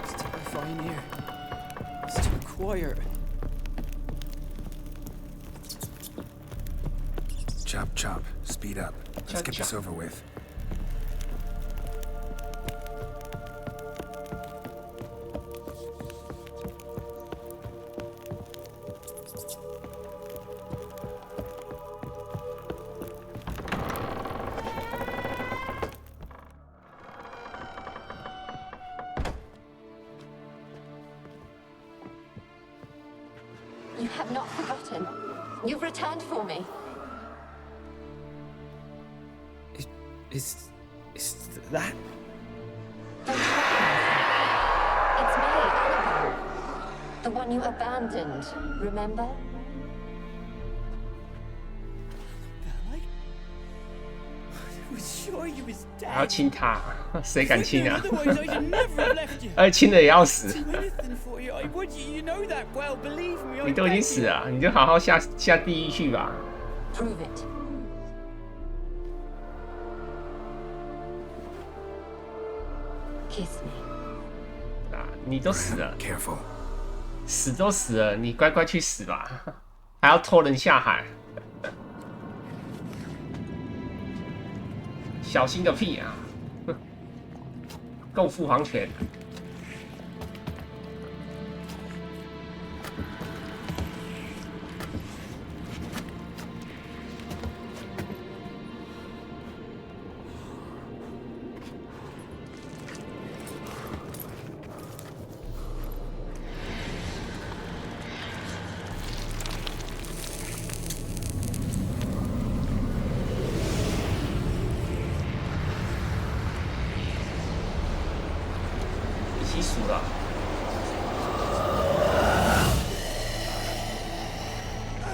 It's terrifying here. It's too quiet. Chop, chop. Speed up. Let's Chop, get this chop. over with. You have not forgotten. You've returned for me. Is that? It's me, Annabelle. The one you abandoned, remember? I was sure you was 还要 dead. 亲他，谁敢亲啊？ Otherwise, I should never have left you. 而且亲了也要死， Do anything for you. I would. You know that well. Believe me. I 你都已经 beg 死 you. 了，你就好好下地狱去吧。 Prove it. Kiss me. 啊，你都死了， Careful. 死都死了，你乖乖去死吧，还要拖人下海，小心个屁啊！够父皇权。一起数了，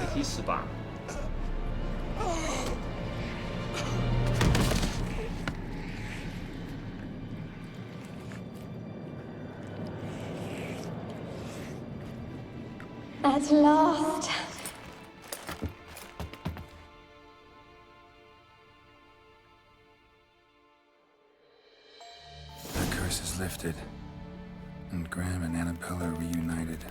一起死吧。 At last. The curse is lifted, and Graham and Annabelle are reunited.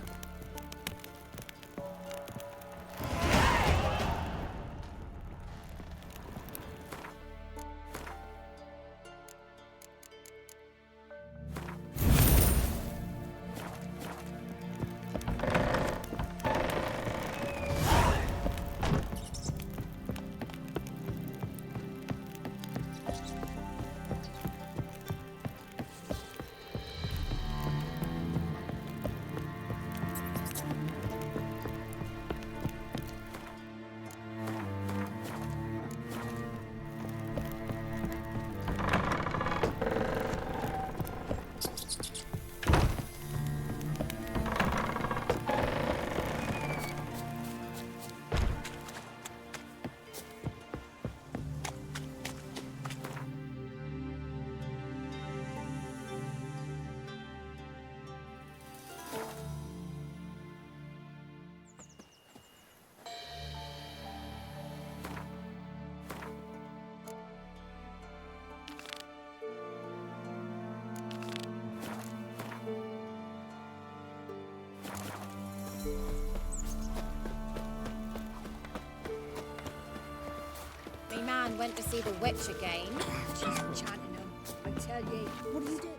went to see the witch again. She's enchanting him, I tell ye. What do you do?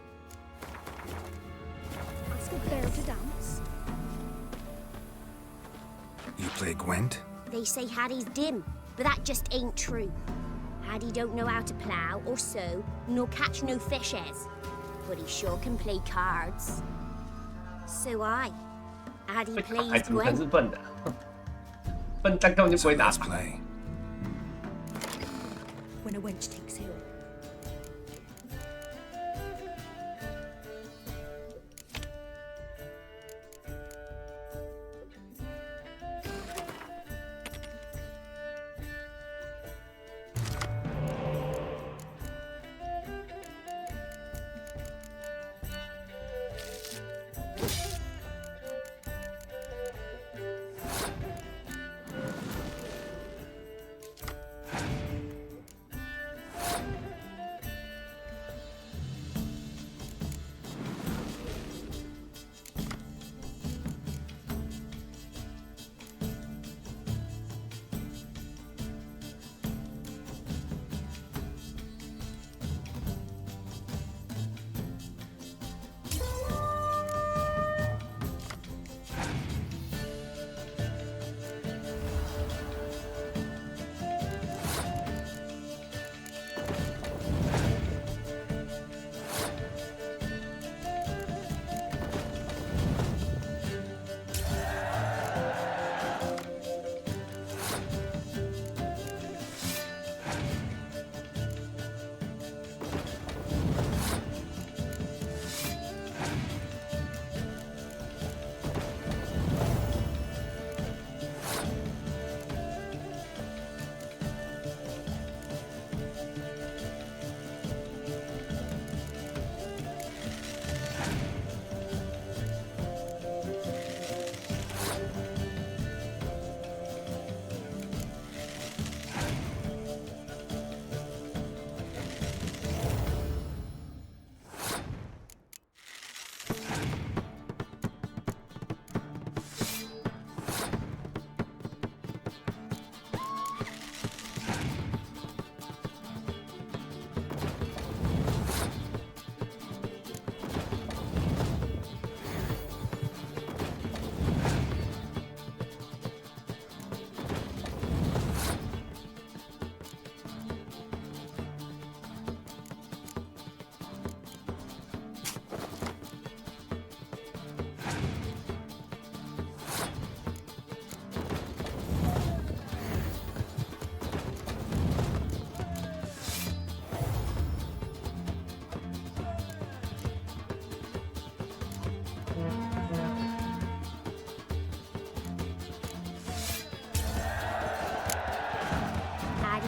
Ask a bear to dance. You play Gwent? They say Hattie's dim, but that just ain't true. Hattie don't know how to plough or sew, nor catch no fishes. But he sure can play cards. So Hattie plays 怎么可能是 Gwent. 笨的？笨蛋根本就不会打。 play. When a wench takes ill.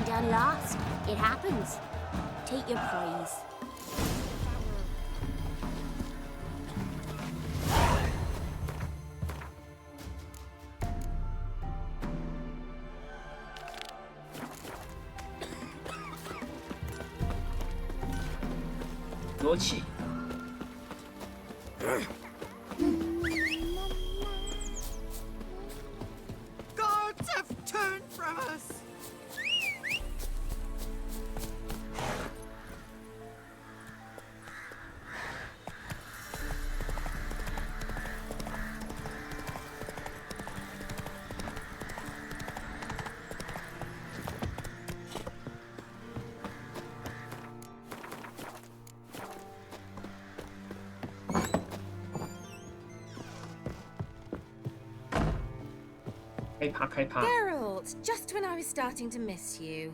Done lost. It happens. Take your prize. Nochi. Gods have turned from us. Geralt, just when I was starting to miss you.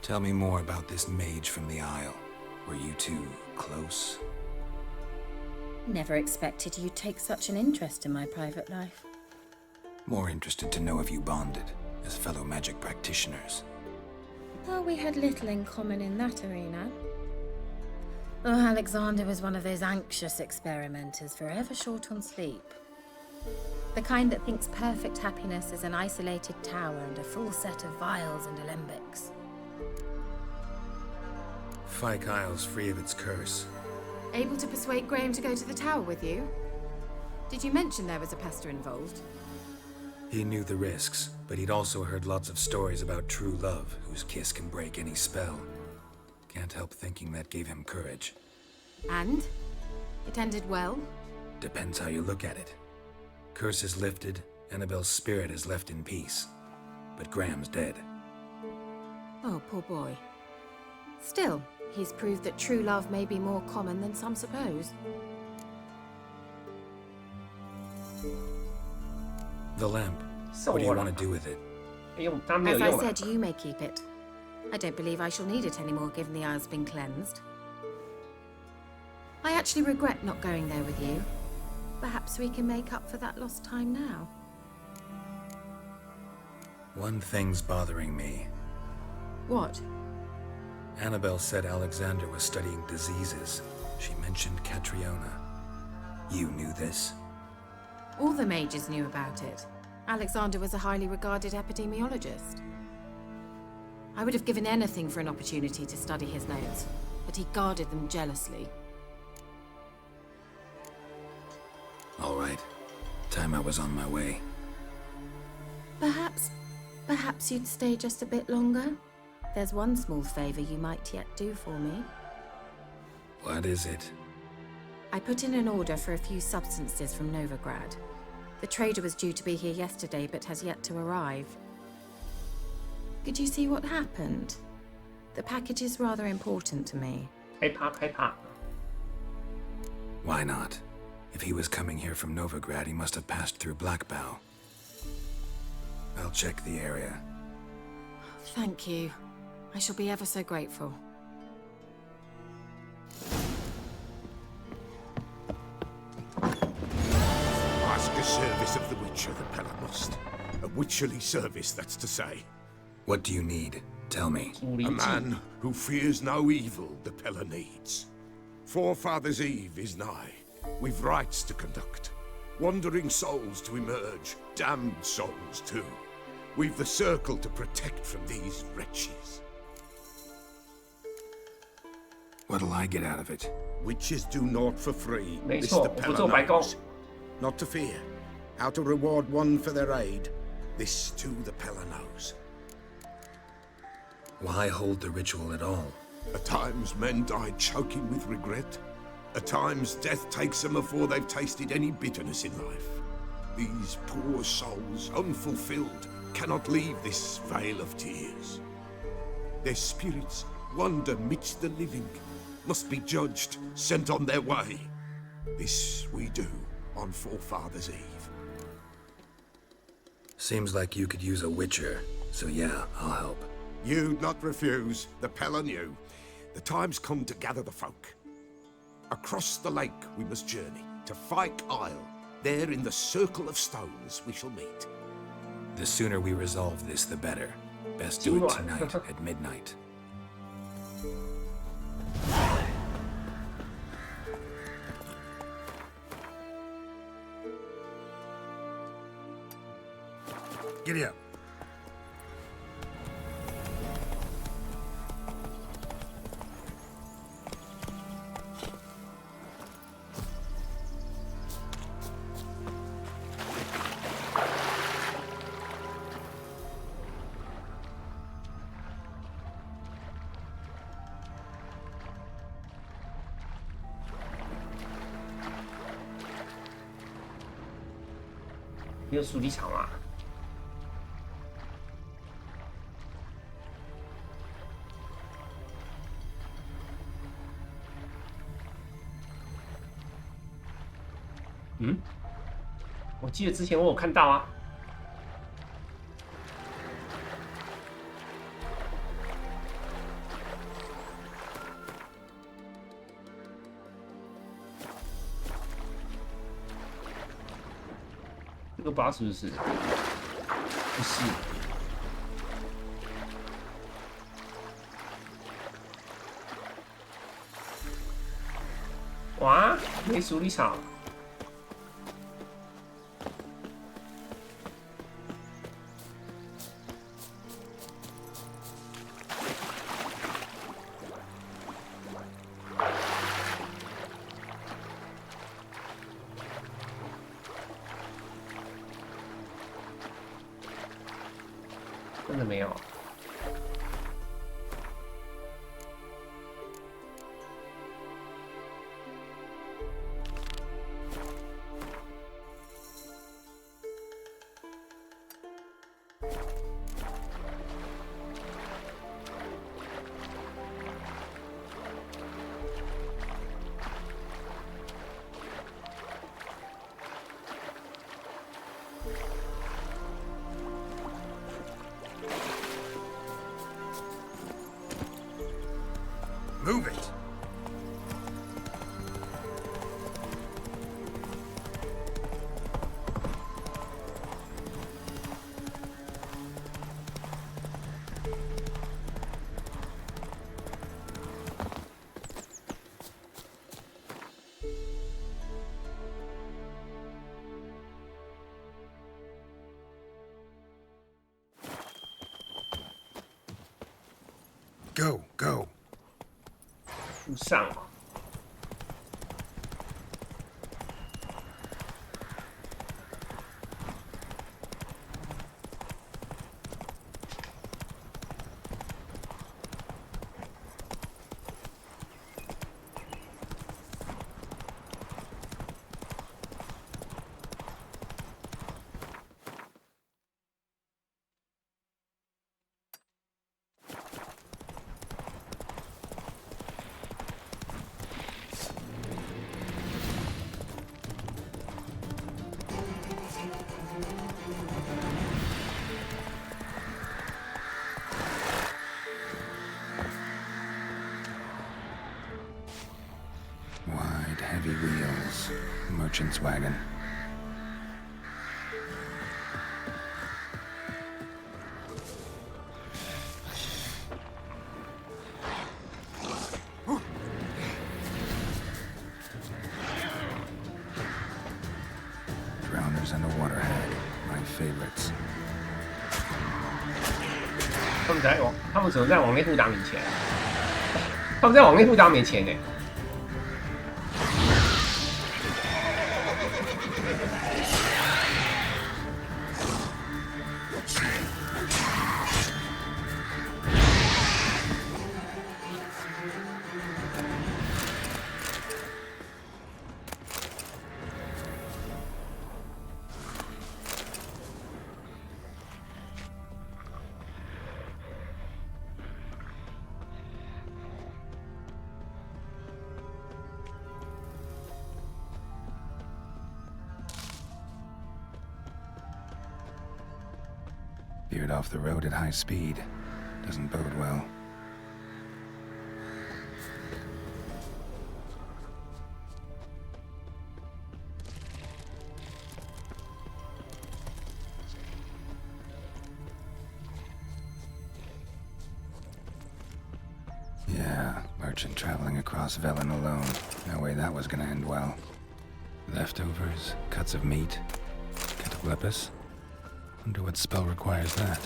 Tell me more about this mage from the Isle. Were you two close? Never expected you'd take such an interest in my private life. More interested to know if you bonded as fellow magic practitioners. Oh, we had little in common in that arena. Oh, Alexander was one of those anxious experimenters, forever short on sleep. The kind that thinks perfect happiness is an isolated tower and a full set of vials and alembics. Fyke Isle's free of its curse. Able to persuade Graham to go to the tower with you? Did you mention there was a pester involved? He knew the risks, but he'd also heard lots of stories about true love, whose kiss can break any spell. Can't help thinking that gave him courage. And? It ended well? Depends how you look at it. Curse is lifted, Annabelle's spirit is left in peace. But Graham's dead. Oh, poor boy. Still, he's proved that true love may be more common than some suppose. The lamp. What do you want to do with it? As I said, you may keep it. I don't believe I shall need it anymore, given the Isle's been cleansed. I actually regret not going there with you. Perhaps we can make up for that lost time now. One thing's bothering me. What? Annabelle said Alexander was studying diseases. She mentioned Catriona. You knew this? All the mages knew about it. Alexander was a highly regarded epidemiologist. I would have given anything for an opportunity to study his notes, but he guarded them jealously. All right. Time I was on my way. Perhaps you'd stay just a bit longer? There's one small favor you might yet do for me. What is it? I put in an order for a few substances from Novigrad. The trader was due to be here yesterday, but has yet to arrive. Could you see what happened? The package is rather important to me. Why not? If he was coming here from Novigrad, he must have passed through Blackbow. I'll check the area. Thank you. I shall be ever so grateful. Ask a service of the Witcher, the Pella must. A witcherly service, that's to say. What do you need? Tell me. A man who fears no evil the Pella needs. Forefathers' Eve is nigh. We've rites to conduct. Wandering souls to emerge. Damned souls, too. We've the circle to protect from these wretches. What'll I get out of it? Witches do naught for free. This 没错， the 我不 Pella 做白工。 knows. Not to fear. How to reward one for their aid. This too the Pella knows. Why hold the ritual at all? At times men die choking with regret. At times death takes them before they've tasted any bitterness in life. These poor souls, unfulfilled, cannot leave this vale of tears. Their spirits wander midst the living, must be judged, sent on their way. This we do on Forefathers' Eve. Seems like you could use a witcher, so yeah, I'll help. You'd not refuse, the Pella knew. The time's come to gather the folk. Across the lake we must journey, to Fyke Isle. There in the circle of stones we shall meet. The sooner we resolve this, the better. Best do it tonight at midnight. Giddy up.没有鼠力场嘛？嗯，我记得之前我有看到啊。这个不知道是不是？不是。哇，没鼠力场。真的没有。Move it! Go, go. 路上哦。Wide, heavy wheels. Merchant's wagon. Drowners and a water hag. My favorites. 他们怎么在往内互打免钱？他们在往内互打免钱呢？Veered off the road at high speed. Doesn't bode well. Yeah, merchant traveling across Velen alone. No way that was gonna end well. Leftovers, cuts of meat, cataplepis. Wonder what spell requires that.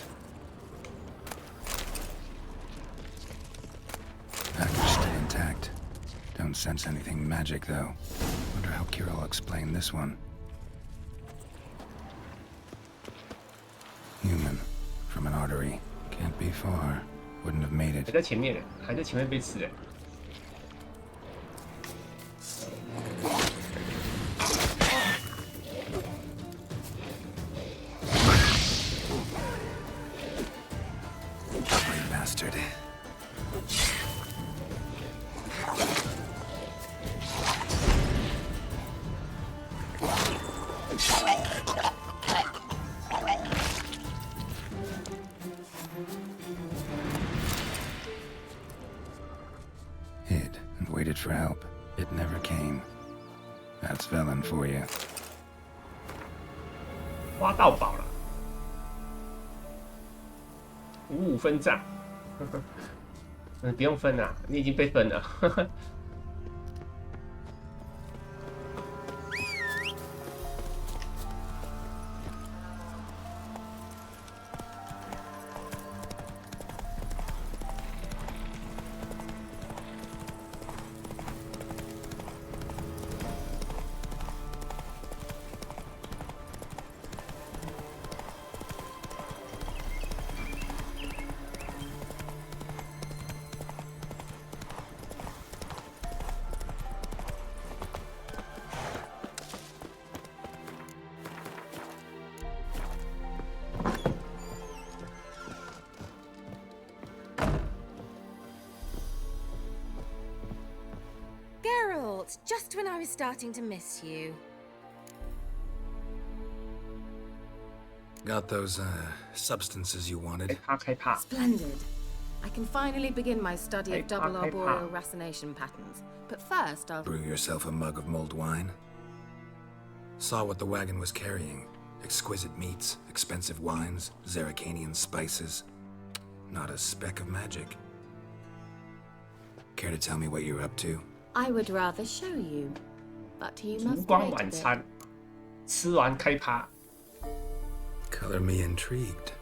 Package still intact. Don't sense anything magic, though. Wonder how Kira will explain this one. Human. From an artery. Can't be far. Wouldn't have made it. 还在前面呢，还在前面被吃哎。Bastard. Hid and waited for help. It never came. That's Velen for you. 挖到宝了，55分账。不用分了，你已经被分了。Geralt, just when I was starting to miss you. Got those, substances you wanted? Splendid. I can finally begin my study of double arboreal racination patterns. But first, I'll... Brew yourself a mug of mulled wine? Saw what the wagon was carrying. Exquisite meats, expensive wines, Zerrikanian spices. Not a speck of magic. Care to tell me what you're up to? I would rather show you, but you must 烛光 wait a 晚 bit. 餐，吃完开趴。 Color me intrigued.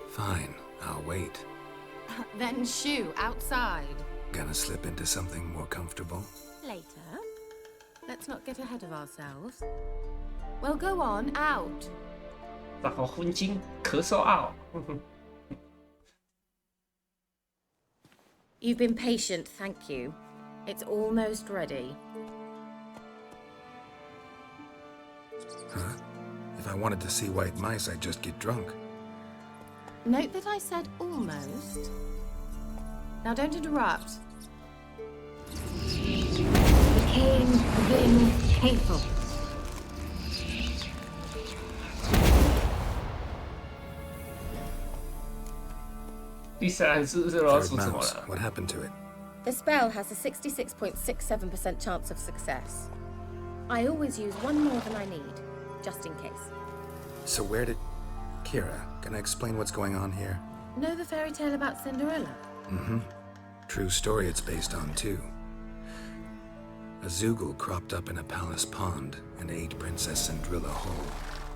Fine, I'll wait. Then shoo outside. Gonna slip into something more comfortable? Later. Let's not get ahead of ourselves. Well, go on, out. 然后昏金咳嗽out。 You've been patient, thank you. It's almost ready. Huh? If I wanted to see white mice, I'd just get drunk. Note that I said almost. Now don't interrupt. The king been faithful. Third mouse, what happened to it? The spell has a 66.67% chance of success. I always use one more than I need, just in case. So where did... Kira, can I explain what's going on here? Know the fairy tale about Cinderella? Mm-hmm. True story it's based on, too. A Zoogle cropped up in a palace pond and ate Princess Cinderella whole.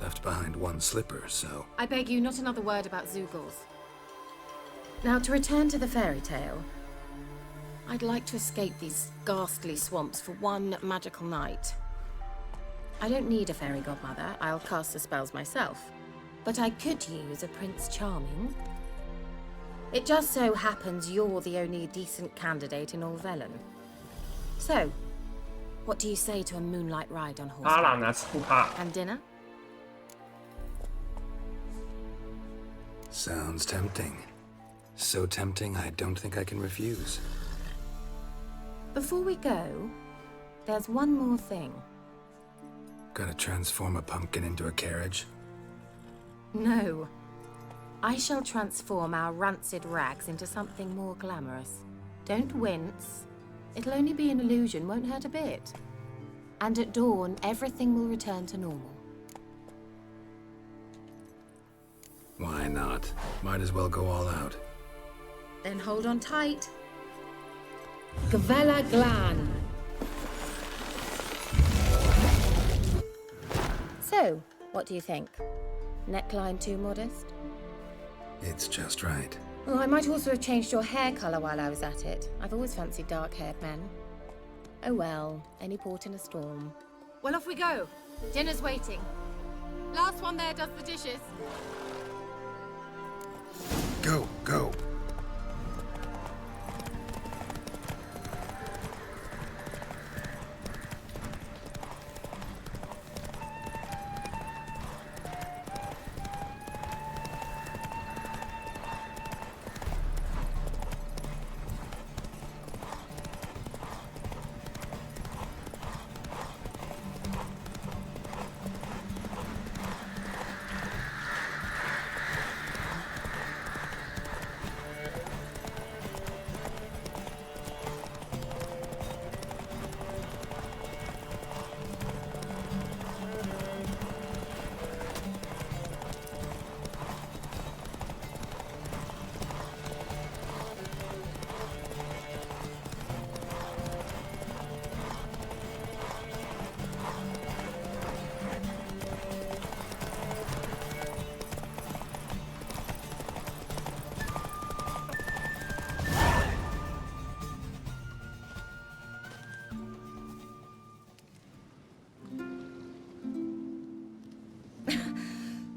Left behind one slipper, so... I beg you, not another word about Zoogles. Now, to return to the fairy tale, I'd like to escape these ghastly swamps for one magical night. I don't need a fairy godmother, I'll cast the spells myself. But I could use a Prince Charming. It just so happens you're the only decent candidate in all Velen. So, what do you say to a moonlight ride on horseback? And dinner? Sounds tempting. So tempting, I don't think I can refuse. Before we go, there's one more thing. Gonna transform a pumpkin into a carriage? No. I shall transform our rancid rags into something more glamorous. Don't wince. It'll only be an illusion, won't hurt a bit. And at dawn, everything will return to normal. Why not? Might as well go all out. Then hold on tight. Gavella Glan. So, what do you think? Neckline too modest? It's just right. Oh, I might also have changed your hair colour while I was at it. I've always fancied dark-haired men. Oh well, any port in a storm. Well, off we go. Dinner's waiting. Last one there does the dishes. Go, go.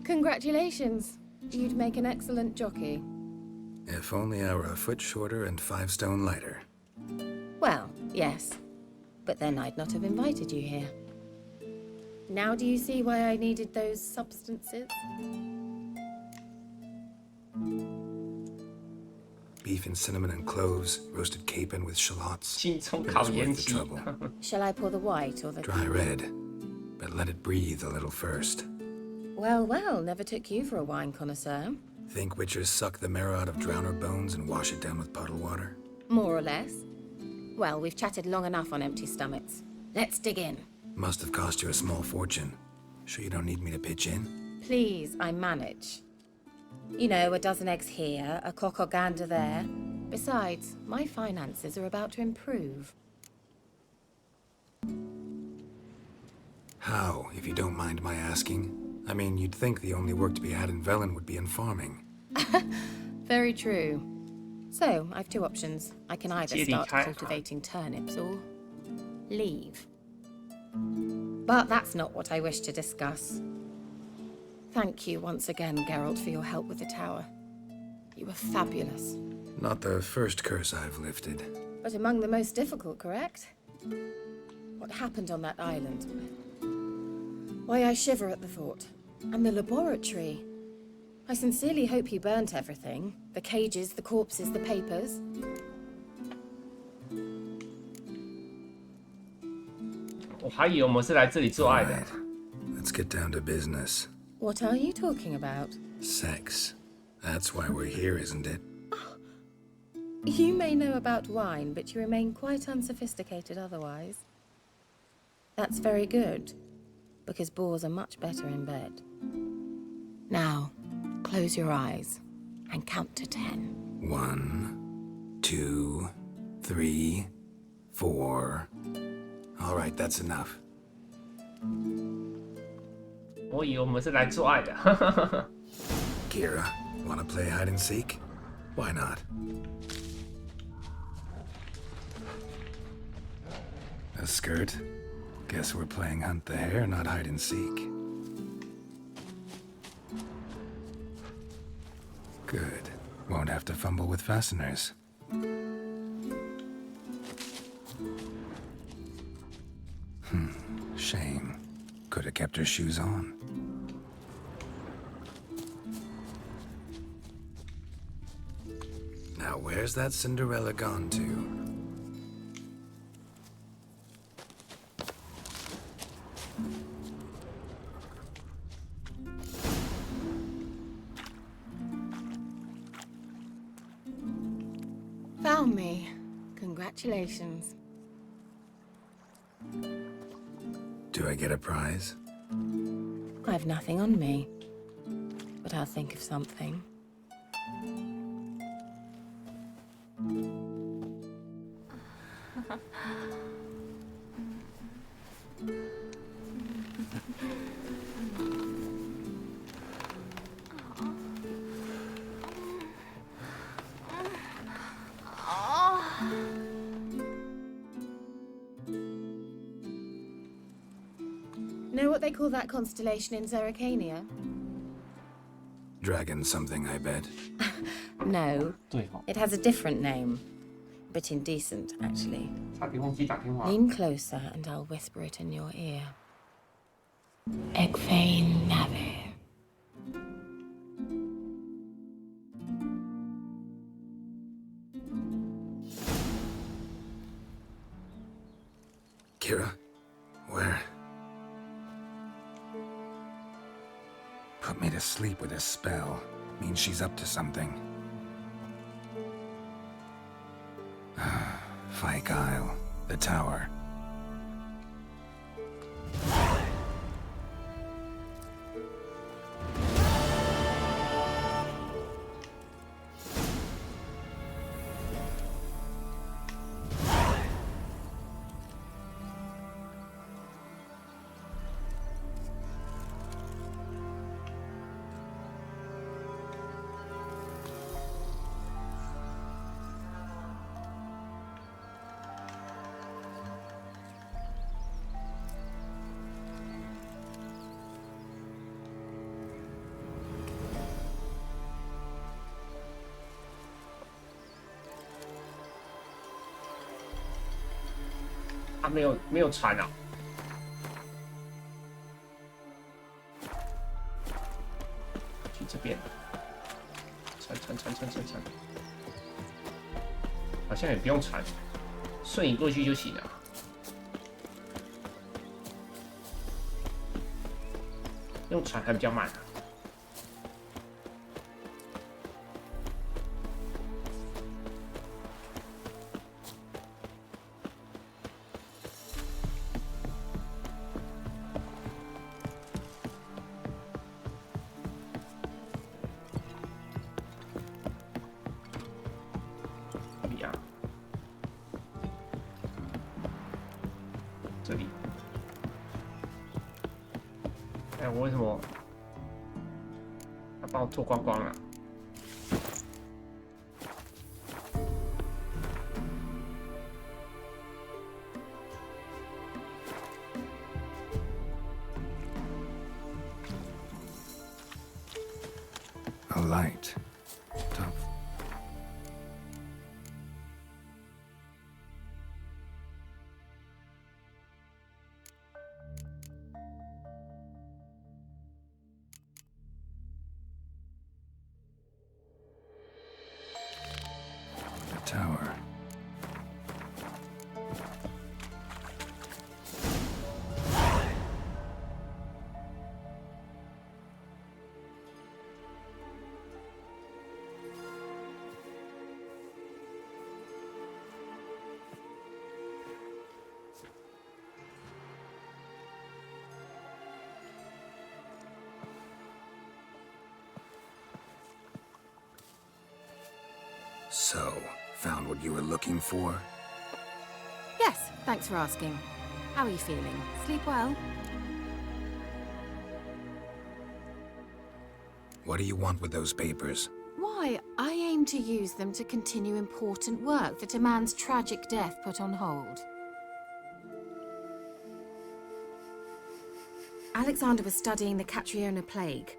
Congratulations. You'd make an excellent jockey. If only I were a foot shorter and 5 stone lighter. Well, yes. But then I'd not have invited you here. Now do you see why I needed those substances? beef and cinnamon and cloves, roasted capon with shallots. 青葱烤盐鸡。 Shall I pour the white or the... Dry red, but let it breathe a little first. Well, well, never took you for a wine connoisseur. Think witchers suck the marrow out of drowner bones and wash it down with puddle water? More or less. Well, we've chatted long enough on empty stomachs. Let's dig in. Must have cost you a small fortune. Sure you don't need me to pitch in? Please, I manage. You know, a dozen eggs here, a cock or gander there. Besides, my finances are about to improve. How, if you don't mind my asking? I mean, you'd think the only work to be had in Velen would be in farming. Very true. So, I've two options. I can either start cultivating turnips or leave. But that's not what I wish to discuss. Thank you once again, Geralt, for your help with the tower. You were fabulous. Not the first curse I've lifted. But among the most difficult, correct? What happened on that island? Why, I shiver at the thought. And the laboratory. I sincerely hope you burnt everything. The cages, the corpses, the papers. Let's get down to business. What are you talking about? Sex. That's why we're here, isn't it? You may know about wine, but you remain quite unsophisticated otherwise. That's very good, because boars are much better in bed. Now, close your eyes and count to 10. 1, 2, 3, 4. All right, that's enough. 我以为我们是来做爱的。Kira, wanna play hide and seek? Why not? A skirt? Guess we're playing hunt the hare, not hide and seek. Good. Won't have to fumble with fasteners. Shame. Could have kept her shoes on. Now, where's that Cinderella gone to? Found me. Congratulations. Do I get a prize? I've nothing on me, but I'll think of something. Know what they call that constellation in Zerrikania? Dragon something, I bet. No. It has a different name. But indecent, actually. Lean closer and I'll whisper it in your ear. Egfain Nave. Kira? Where? Put me to sleep with a spell. Means she's up to something. Fyke Isle. The tower.啊，没有船啊。去这边，船。好像也不用传，瞬移过去就行了。用传还比较慢。这里，哎，我为什么他把我脱光光了？A light. Tough. Tower. So, found what you were looking for? Yes, thanks for asking. How are you feeling? Sleep well? What do you want with those papers? Why, I aim to use them to continue important work that a man's tragic death put on hold. Alexander was studying the Catriona plague.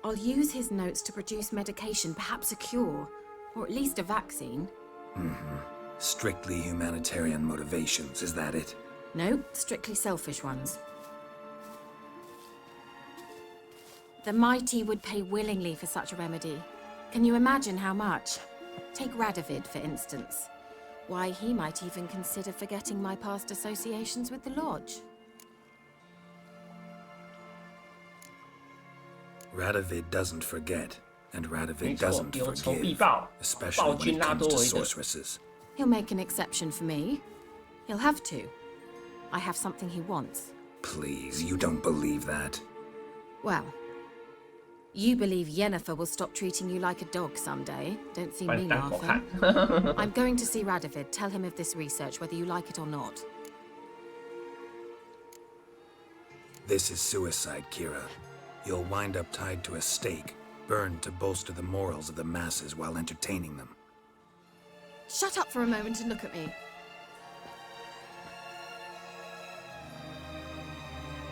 I'll use his notes to produce medication, perhaps a cure, or at least a vaccine. Mm-hmm. Strictly humanitarian motivations, is that it? No, strictly selfish ones. The mighty would pay willingly for such a remedy. Can you imagine how much? Take Radovid, for instance. Why, he might even consider forgetting my past associations with the Lodge. Radovid doesn't forget, and Radovid doesn't forgive, especially when it comes to sorceresses. He'll make an exception for me. He'll have to. I have something he wants. Please, you don't believe that. Well, you believe Yennefer will stop treating you like a dog someday. Don't see me laughing. I'm going to see Radovid. Tell him of this research, whether you like it or not. This is suicide, Kira. You'll wind up tied to a stake, burned to bolster the morals of the masses while entertaining them. Shut up for a moment and look at me.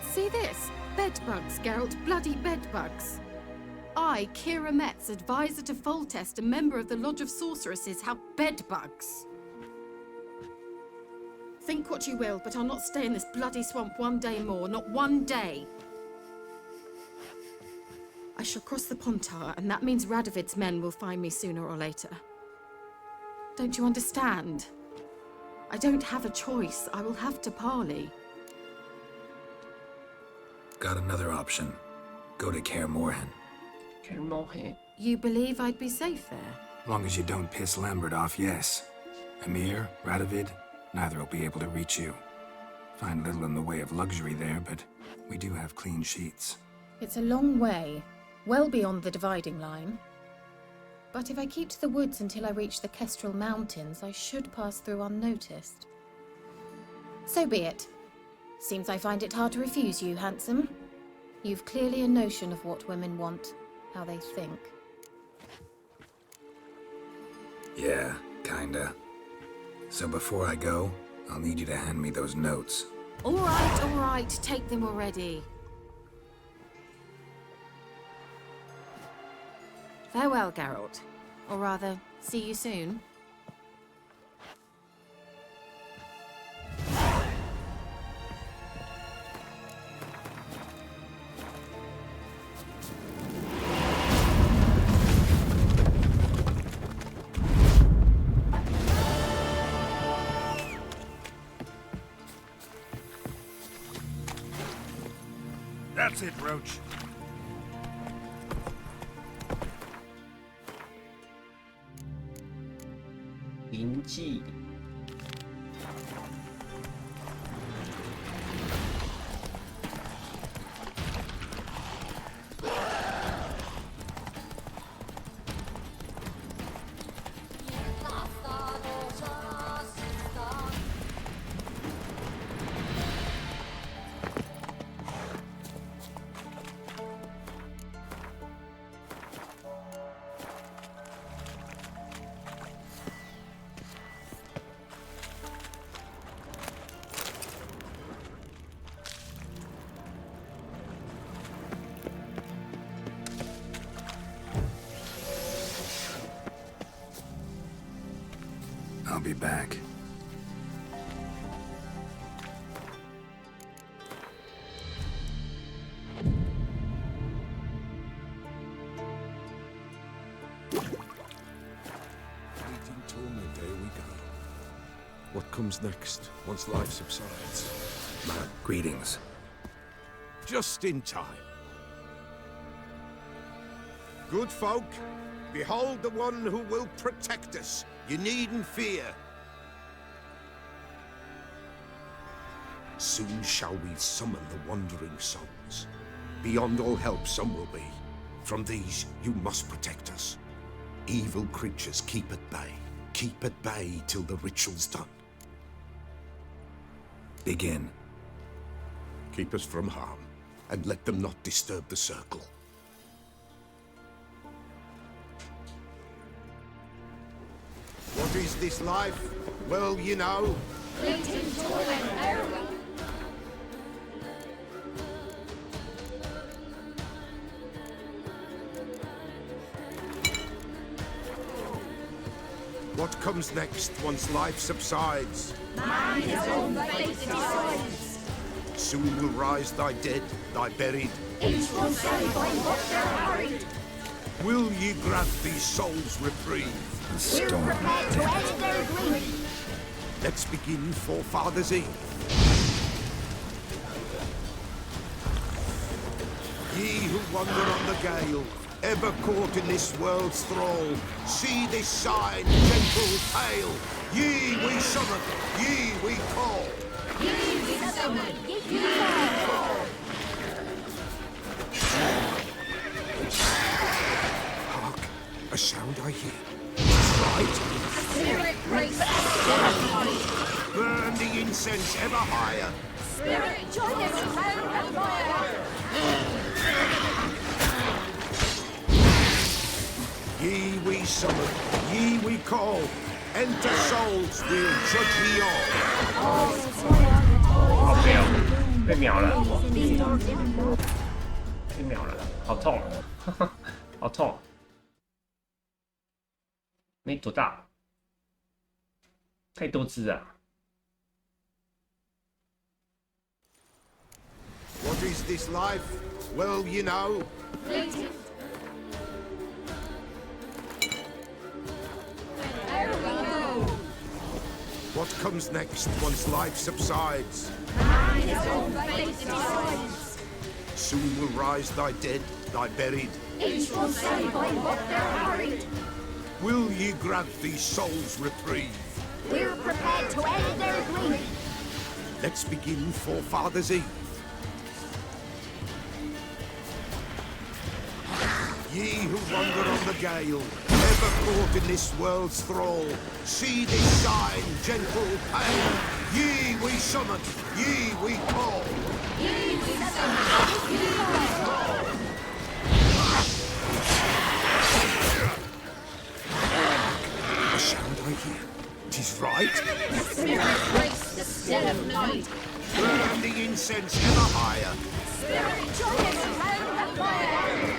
See this? Bedbugs, Geralt. Bloody bedbugs. I, Kira Metz, advisor to Foltest, a member of the Lodge of Sorceresses, have bedbugs. Think what you will, but I'll not stay in this bloody swamp one day more. Not one day. I shall cross the Pontar, and that means Radovid's men will find me sooner or later. Don't you understand? I don't have a choice. I will have to parley. Got another option. Go to Kaer Morhen. Kaer Morhen? You believe I'd be safe there? Long as you don't piss Lambert off, yes. Emir, Radovid, neither will be able to reach you. Find little in the way of luxury there, but we do have clean sheets. It's a long way. Well beyond the dividing line. But if I keep to the woods until I reach the Kestrel Mountains, I should pass through unnoticed. So be it. Seems I find it hard to refuse you, handsome. You've clearly a notion of what women want, how they think. Yeah, kinda. So before I go, I'll need you to hand me those notes. All right, take them already. Farewell, Geralt. Or rather, see you soon. That's it, Roach. 灵记。I'll be back. Waiting till midday we go. What comes next, once life subsides? Greetings. Just in time. Good folk, behold the one who will protect us. You needn't fear. Soon shall we summon the wandering souls. Beyond all help some will be. From these you must protect us. Evil creatures keep at bay. Keep at bay till the ritual's done. Begin. Keep us from harm, and let them not disturb the circle. What is this life? Well, you know. Fleeting joy and error. What comes next once life subsides? Man his own fate decides. Soon will rise thy dead, thy buried. Each will say by what they're harried. Will ye grant these souls reprieve? We're prepared to end their grief. Let's begin Forefathers' Eve. Ye who wander on the gale, ever caught in this world's thrall, see this sign, gentle pale. Ye we summon, ye we call. Ye we summon, ye we call. Hark, a sound I hear. It's right. Spirit grace us. Burn the incense ever higher. Spirit join us round the fire. Ye we summon, ye we call. Enter souls, we'll judge ye all. 好悲哦，被秒了，被秒了，好痛，好痛，没多大，太多只了。 What is this life? Well, you know. Fleeting. What comes next once life subsides? Man his own fate decides. Soon will rise thy dead, thy buried. Each will say by what they're harried. Will ye grant these souls reprieve? We're prepared to end their grief. Let's begin Forefathers' Eve. Ye who wander on the gale, ever caught in this world's thrall, see this sign, gentle pale. Ye we summon, ye we call. Ye we summon, ye we call. A sound I hear. 'Tis right. Spirit grace the still of night. Burn the incense ever higher. Spirit join us round the fire.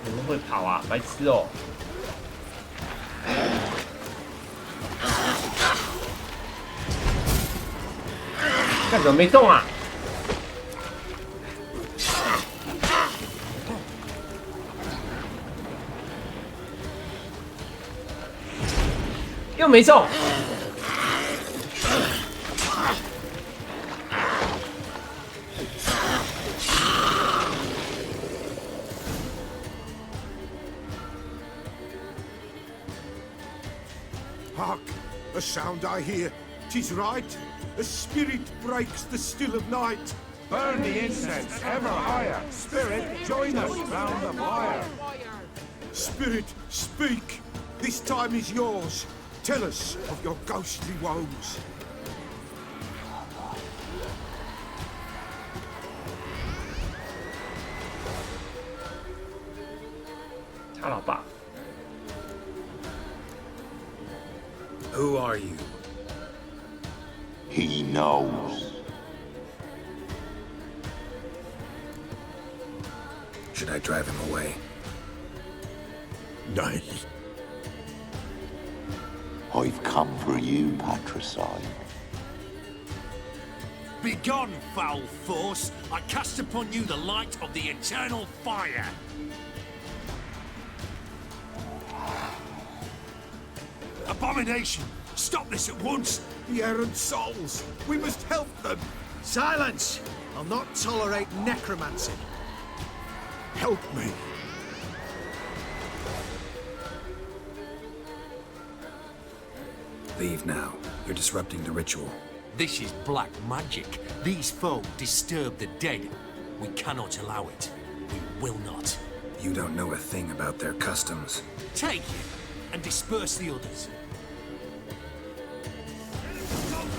怎么会跑啊？白痴哦！干怎么没动啊？又没中。Hark! A sound I hear. 'Tis right. A spirit breaks the still of night. Burn the incense ever higher. Spirit, join us round the fire. Spirit, speak. This time is yours. Tell us of your ghostly woes. 他老爸。 Who are you? He knows. Should I drive him away? Nay. I've come for you, patricide. Begone, foul force! I cast upon you the light of the eternal fire! Abomination! Stop this at once! The errant souls! We must help them! Silence! I'll not tolerate necromancy. Help me! Leave now. You're disrupting the ritual. This is black magic. These folk disturb the dead. We cannot allow it. We will not. You don't know a thing about their customs. Take him and disperse the others.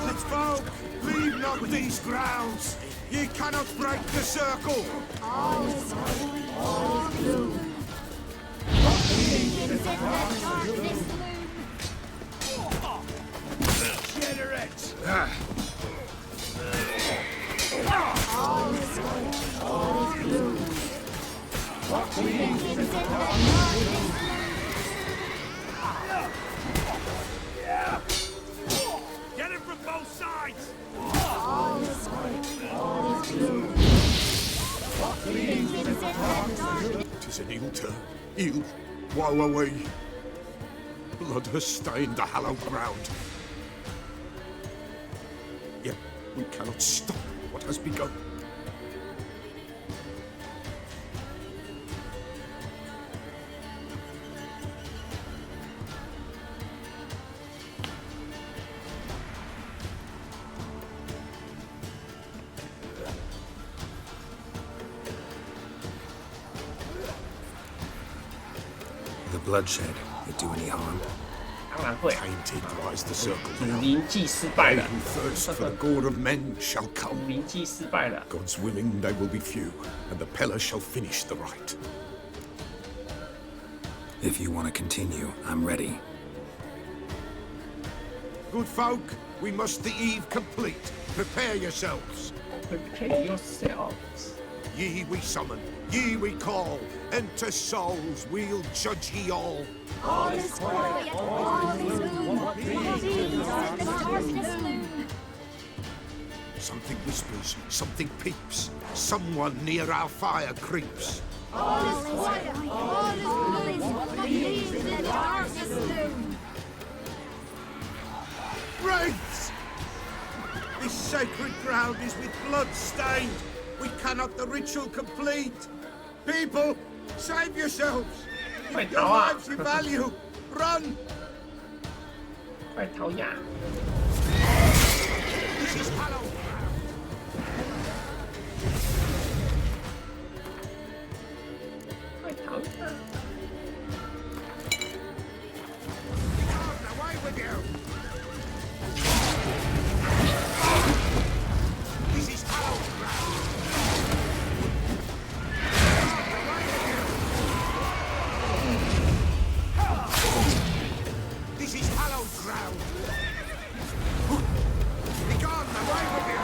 Let's folk! Leave not these grounds! Ye cannot break the circle! All is blue. Degenerates! All is blue. Get him from both sides! All is blue. 'Tis an ill turn. Ill. Woe away. Blood has stained the hallowed ground. Yet we cannot stop what has begun. The bloodshed, it do any harm? 当然会。 Tainted lies the circle 祖 now. 灵祭失败 They 了， who thirst for the gore of men shall 祖 come. 灵祭失败了。 God's willing they will be few, and the Peller shall finish the rite. If you want to continue, I'm ready. Good folk, we must the eve complete. Prepare yourselves. Prepare yourselves. Ye we summon, ye we call. Enter souls, we'll judge ye all. All is quiet. All is blue. Something whispers, something peeps. Someone near our fire creeps. All is quiet. All is blue. The darkness loom. Wraiths! This sacred ground is with blood stained. We cannot the ritual complete. People, save yourselves. If your lives you value, run. 快逃呀！ This is hallowed. 快逃呀！ Away with you. This is hallowed ground. This is hallowed ground. Begone, away with you.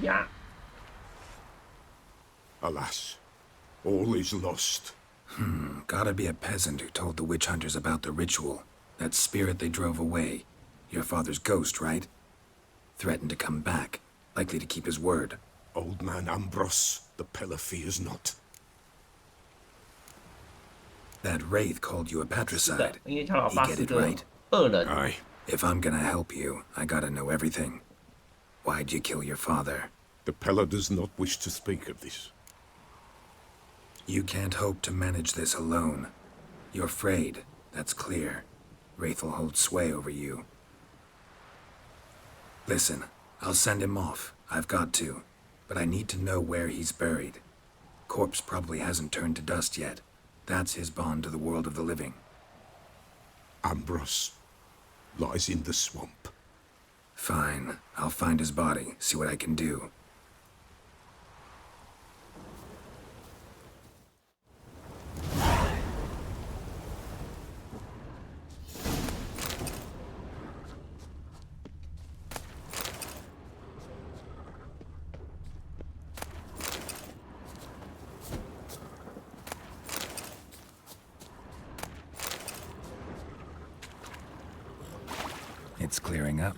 Yeah. Alas, all is lost. Gotta be a peasant who told the witch hunters about the ritual. That spirit they drove away. Your father's ghost, right? Threatened to come back. Likely to keep his word. Old man Ambrose, the Pella fears not. That wraith called you a patricide. 因为他老 You 爸 get 是 it 个 right? 恶人。 Aye. If I'm gonna help you, I gotta know everything. Why'd you kill your father? The Pella does not wish to speak of this. You can't hope to manage this alone. You're afraid, that's clear. Wraith will hold sway over you. Listen, I'll send him off. I've got to. But I need to know where he's buried. Corpse probably hasn't turned to dust yet. That's his bond to the world of the living. Ambrose lies in the swamp. Fine. I'll find his body, see what I can do. It's clearing up.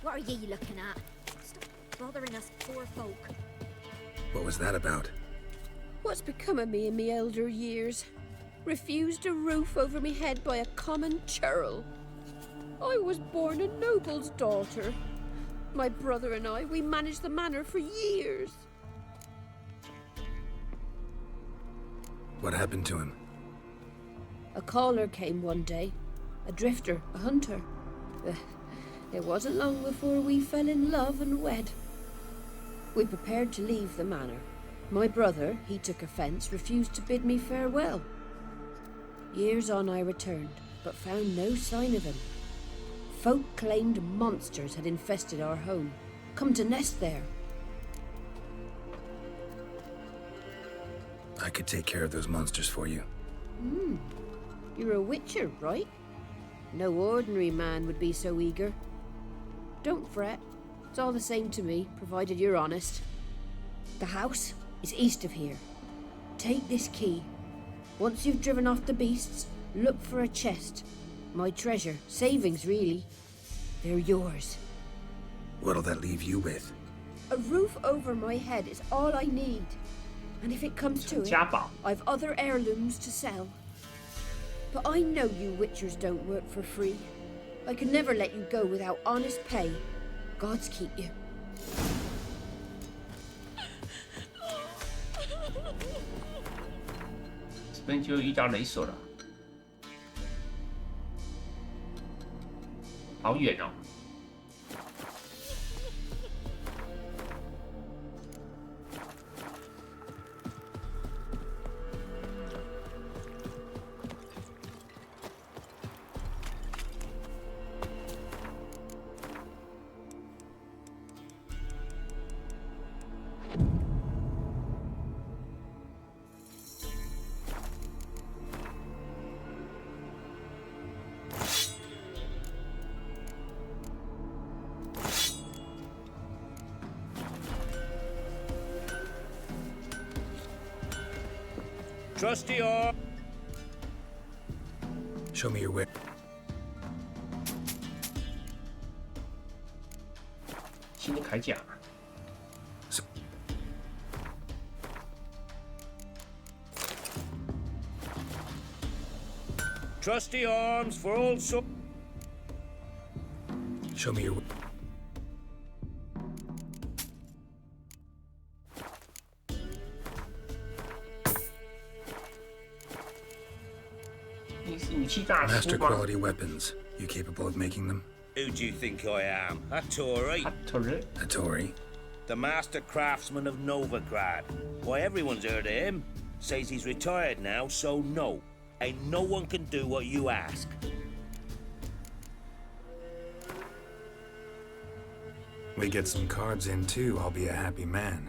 What are ye looking at? Stop bothering us poor folk. What was that about? What's become of me in me elder years? Refused a roof over me head by a common churl. I was born a noble's daughter. My brother and I, we managed the manor for years. What happened to him? A caller came one day. A drifter, a hunter. It wasn't long before we fell in love and wed. We prepared to leave the manor. My brother, he took offence, refused to bid me farewell. Years on I returned, but found no sign of him. Folk claimed monsters had infested our home, come to nest there. I could take care of those monsters for you. You're a witcher, right? No ordinary man would be so eager. Don't fret. It's all the same to me, provided you're honest. The house is east of here. Take this key. Once you've driven off the beasts, look for a chest. My treasure, savings really. They're yours. What'll that leave you with? A roof over my head is all I need. And if it comes to it, I've other heirlooms to sell. But I know you witchers don't work for free. I could never let you go without honest pay. Gods keep you.这边就遇到雷索了，好远哦。Trusty or Show me your whip. Trusty arms for all so. Show me your whip. Master quality weapons. You capable of making them? Who do you think I am? A Tory? A Tory? The master craftsman of Novigrad. Why, everyone's heard of him. Says he's retired now, so no. Ain't no one can do what you ask. We get some cards in too, I'll be a happy man.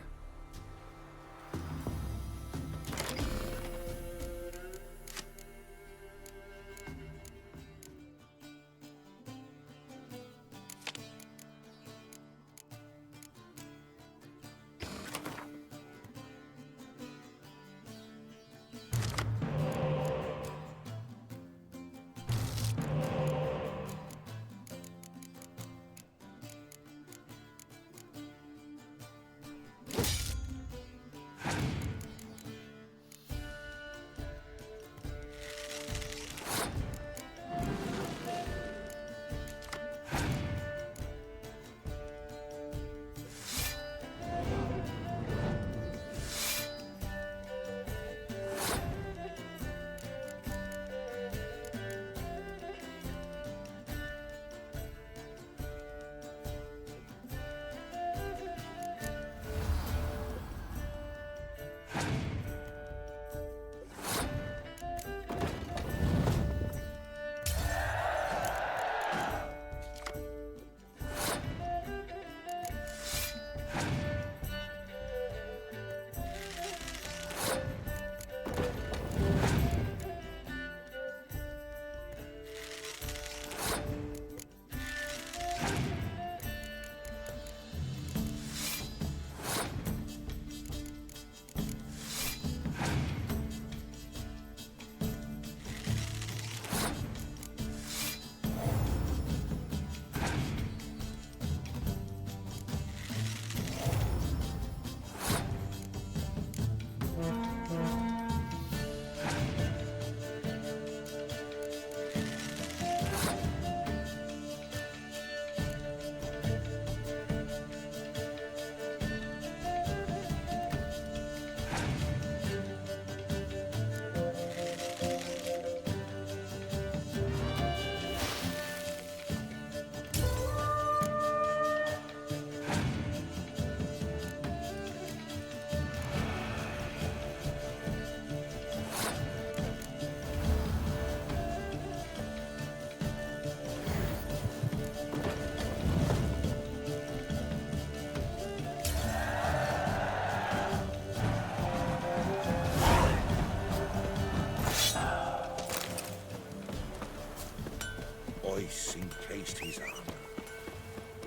Ice encased his armor,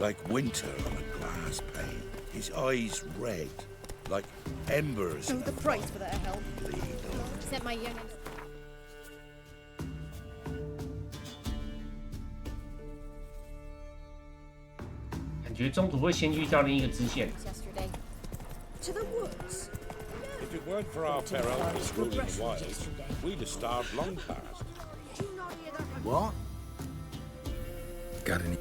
like winter on a glass pane. His eyes red, like embers. Know the price for that help. Set my youngins. 感觉中途会先去掉另一个支线。 Yesterday. To the woods. If it weren't for our peril in ruling the wild, we'd have starved long past. What? Got any?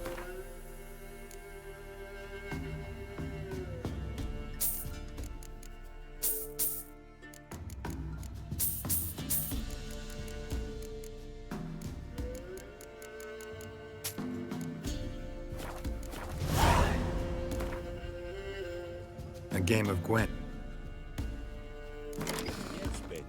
A game of Gwent. It's been.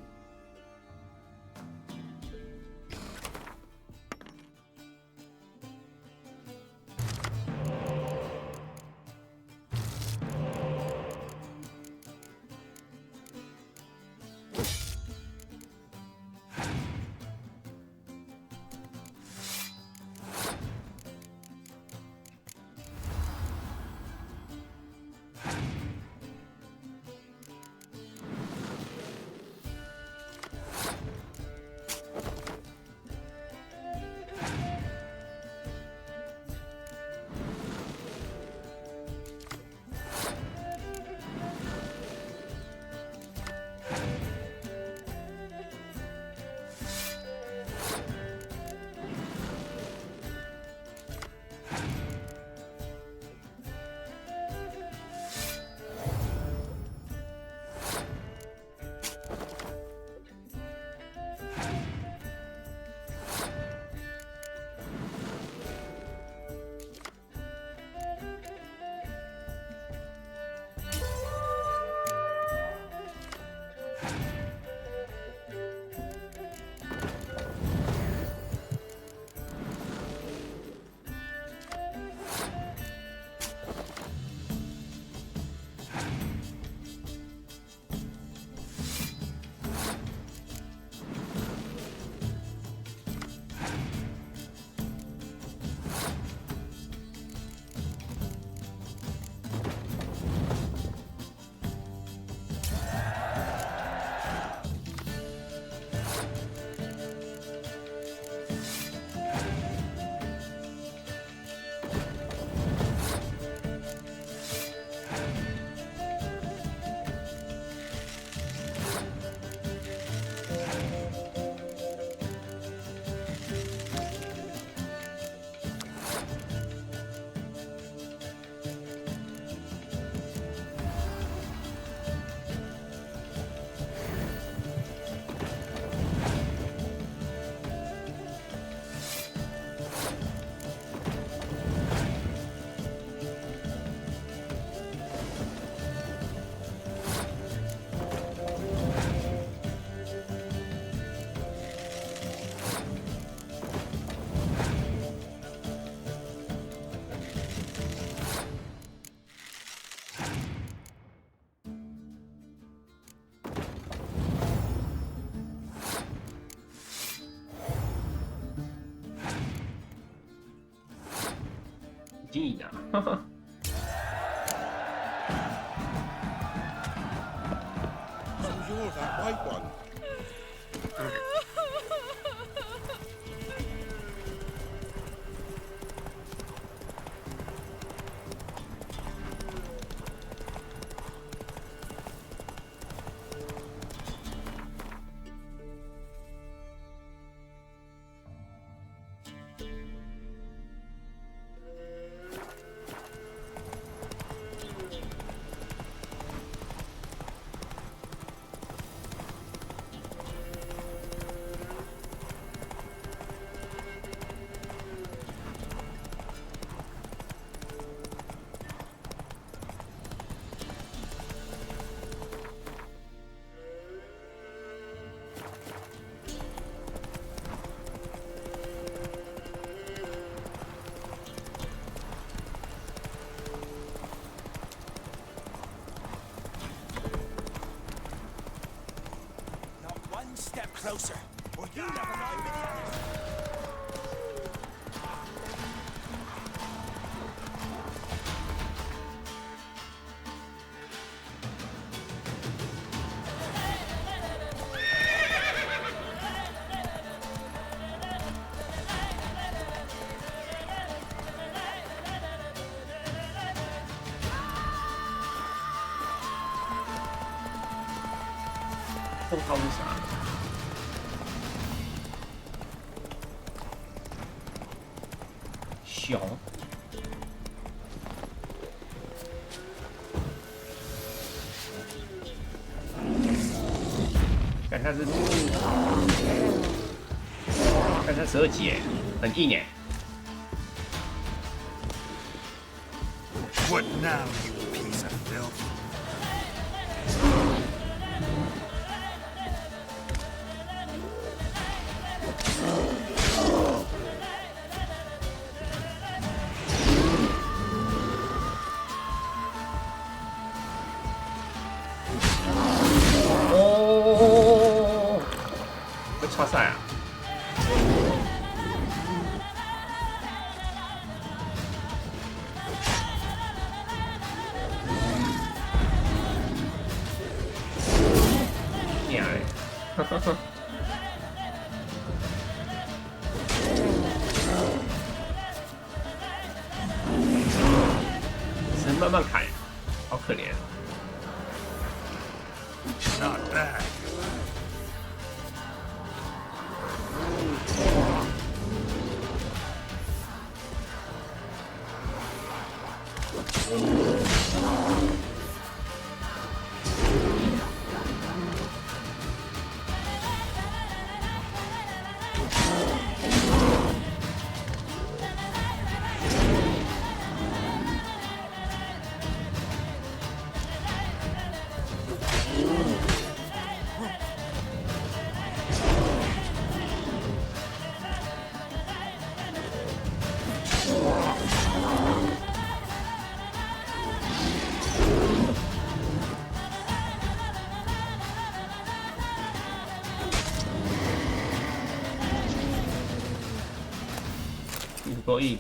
已经赢了，哈哈。So you're that white one. Step closer, or you'll never know with the others.封号是啥？熊。看它是，看它12级耶，很硬耶。What now, you piece of filth? Oh, 被刷赛啊！娘嘞！哈哈哈。只能慢慢砍，好可怜。Not bad. 所以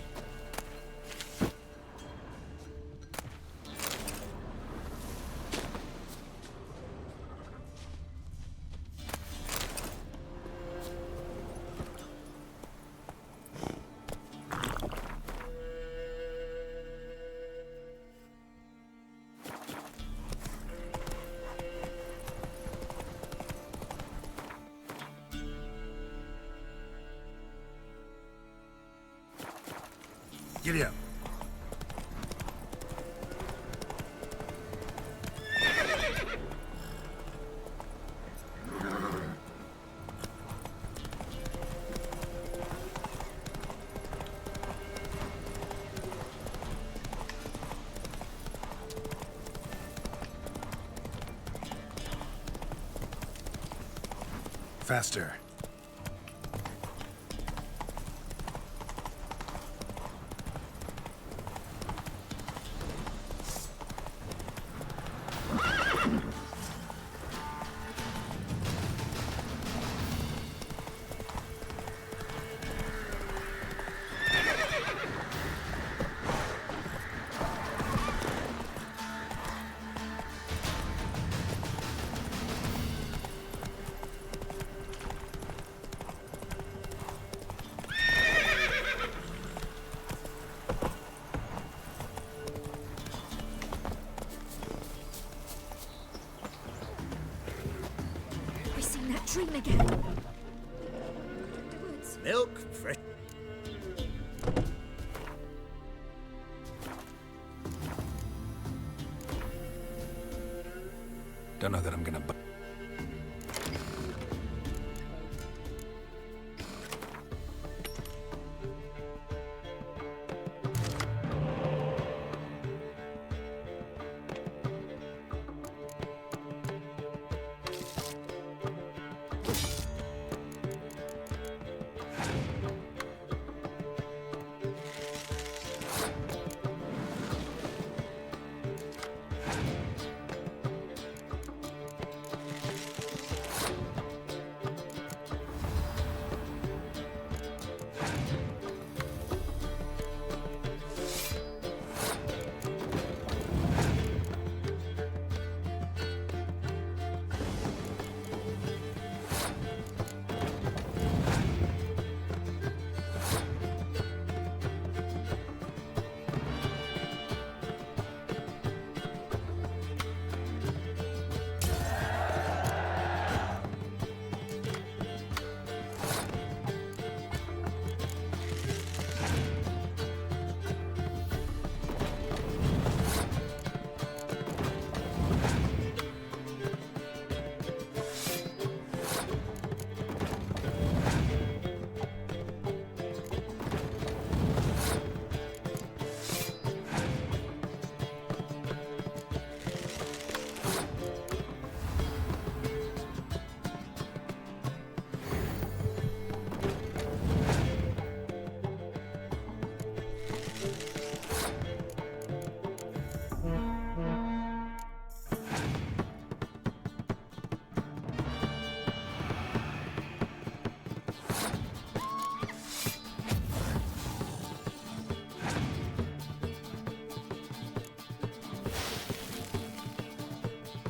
Giddy up. Faster. Dream again. Milk, fresh. Don't know that I'm gonna.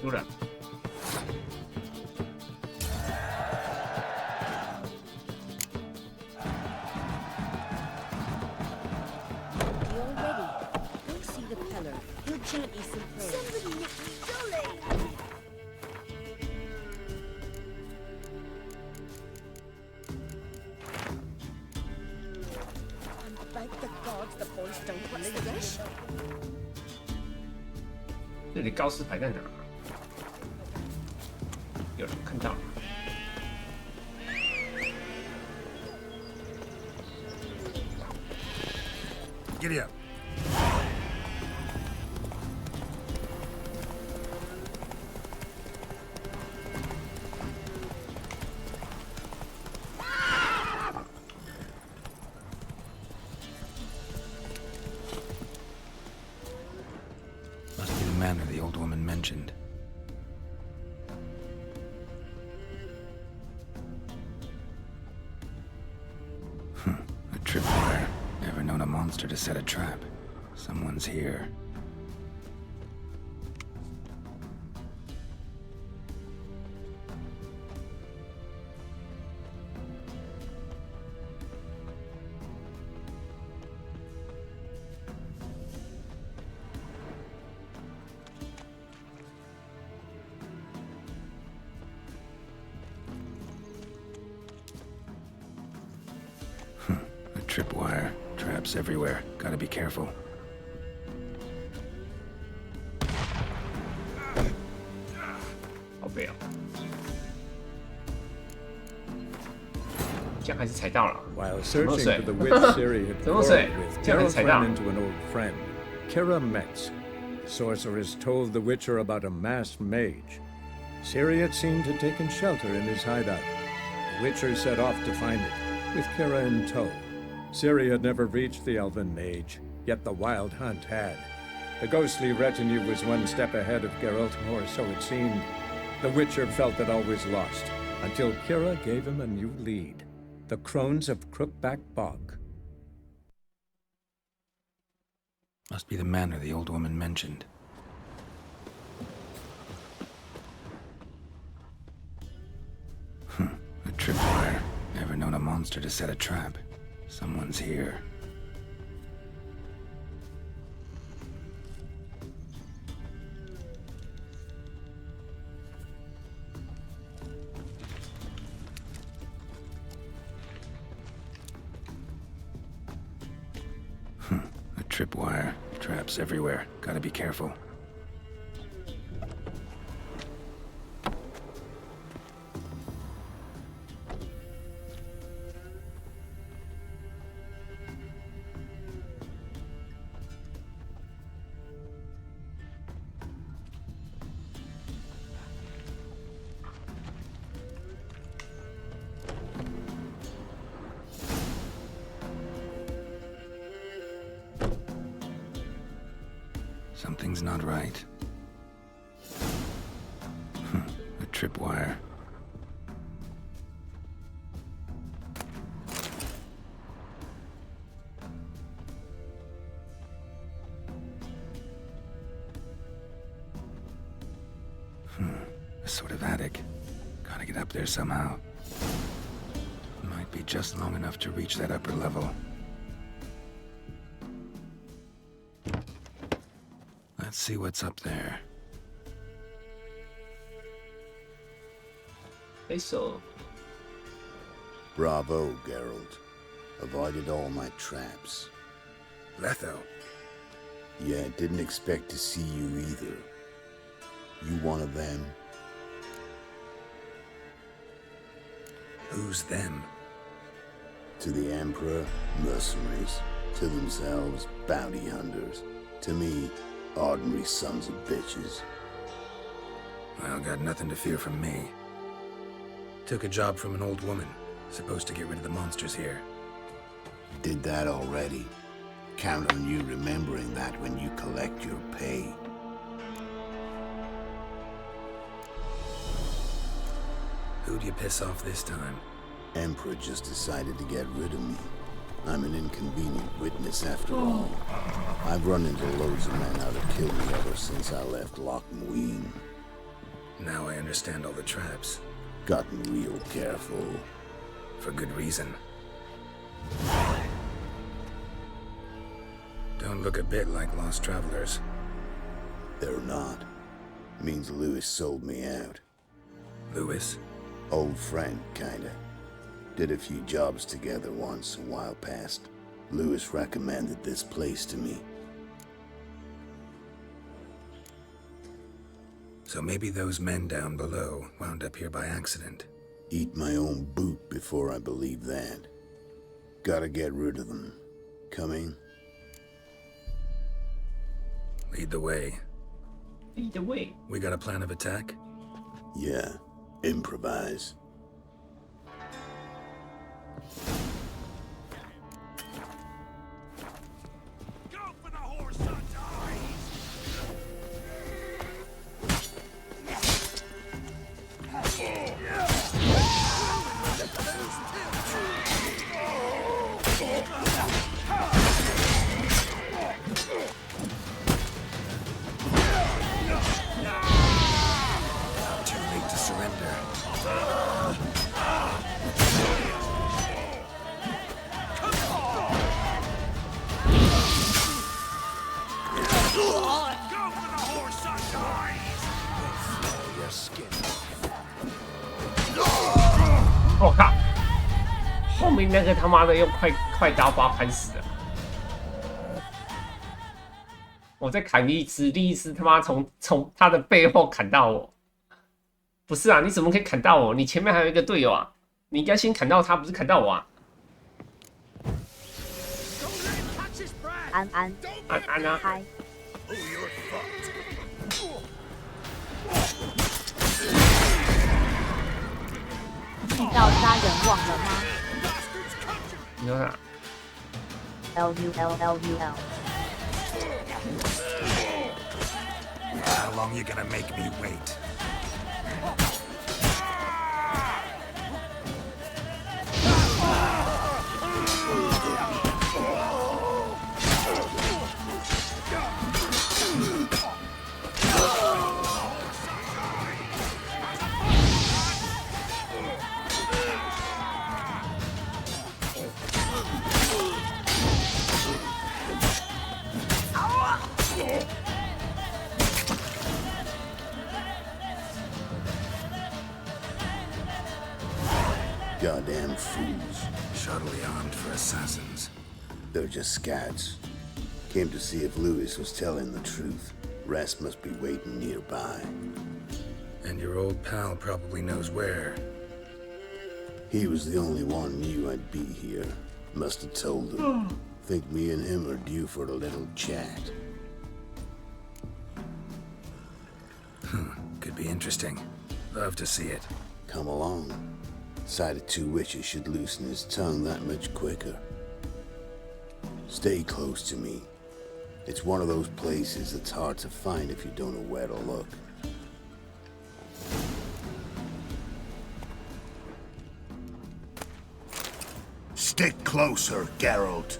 Dura. You're ready. Go see the Peller. He'll chant you some prayers. Somebody nick me dolly! And thank the gods the boys don't believe us. 这里告示牌在哪？有人看到了。Giddy up. Must be the manor the old woman mentioned. A tripwire. Never Never known a monster to set a trap. Someone's here. Tripwire. Traps everywhere. Gotta be careful. 好背哦，这样还是踩到了。 While searching for the witch Ciri had quarreled with, Geralt ran into an old friend, Kira Metz. The sorceress told the Witcher about a masked mage. Ciri had seemed to have taken shelter in his hideout. The Witcher set off to find it, with Kira in tow. Ciri had never reached the elven mage, yet the wild hunt had. The ghostly retinue was one step ahead of Geralt, or so it seemed. The Witcher felt that all was lost, until Kira gave him a new lead. The Crones of Crookback Bog. Must be the manor the old woman mentioned. A tripwire. Never known a monster to set a trap. Someone's here. A tripwire. Traps everywhere. Gotta be careful. Something's not right. A tripwire. A sort of attic. Gotta get up there somehow. Might be just long enough to reach that upper level. Let's see what's up there. So. Bravo, Geralt. Avoided all my traps. Letho. Yeah, didn't expect to see you either. You one of them? Who's them? To the Emperor, mercenaries. To themselves, bounty hunters. To me, ordinary sons of bitches. Well, got nothing to fear from me. Took a job from an old woman. Supposed to get rid of the monsters here. Did that already. Count on you remembering that when you collect your pay. Who'd you piss off this time? Emperor just decided to get rid of me. I'm an inconvenient witness after all. I've run into loads of men out to kill me ever since I left Loch Muin. Now I understand all the traps. Gotten real careful. For good reason. Don't look a bit like lost travelers. They're not. Means Lewis sold me out. Lewis? Old friend, kinda. Did a few jobs together once a while past. Lewis recommended this place to me. So maybe those men down below wound up here by accident. Eat my own boot before I believe that. Gotta get rid of them. Coming? Lead the way. Lead the way. We got a plan of attack? Yeah. Improvise. 我靠！后面那个他妈的用快刀把我砍死了。我再砍利伊斯他妈从他的背后砍到我。不是啊，你怎么可以砍到我？你前面还有一个队友啊，你应该先砍到他，不是砍到我啊。安啊！嗨。遇到杀人忘了吗？你说啥 ？LUL。 How long you gonna make me wait? Goddamn fools. Shoddily armed for assassins. They're just scats. Came to see if Lewis was telling the truth. Rest must be waiting nearby. And your old pal probably knows where. He was the only one knew I'd be here. Must have told him. Think me and him are due for a little chat. Could be interesting. Love to see it. Come along. Sight of two witches should loosen his tongue that much quicker. Stay close to me. It's one of those places that's hard to find if you don't know where to look. Stick closer, Geralt.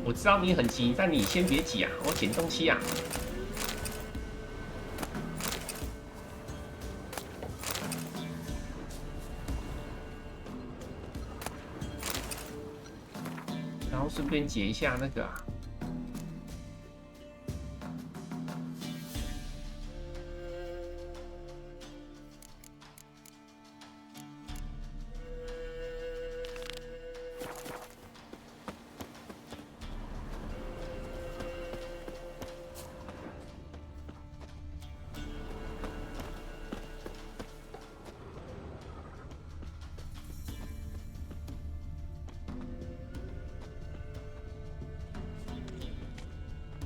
我知道你很急，但你先别急啊，我捡东西啊。然后顺便解一下那个啊。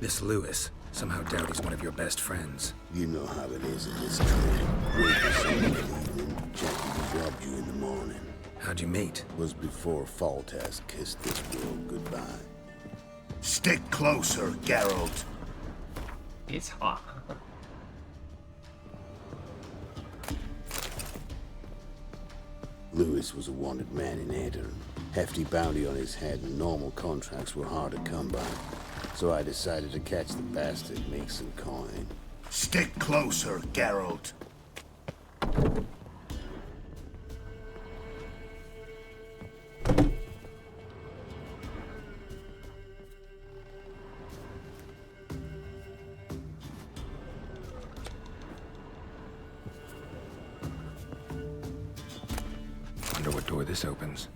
This Lewis, somehow doubt he's one of your best friends. You know how it is in this town. Wake us up in the evening, Jackie robbed you in the morning. How'd you meet? Was before Faltas kissed this world goodbye. Stick closer, Geralt. It's hot. Lewis was a wanted man in Aedirn. Hefty bounty on his head and normal contracts were hard to come by. So I decided to catch the bastard, make some coin. Stick closer, Geralt. Wonder what door this opens.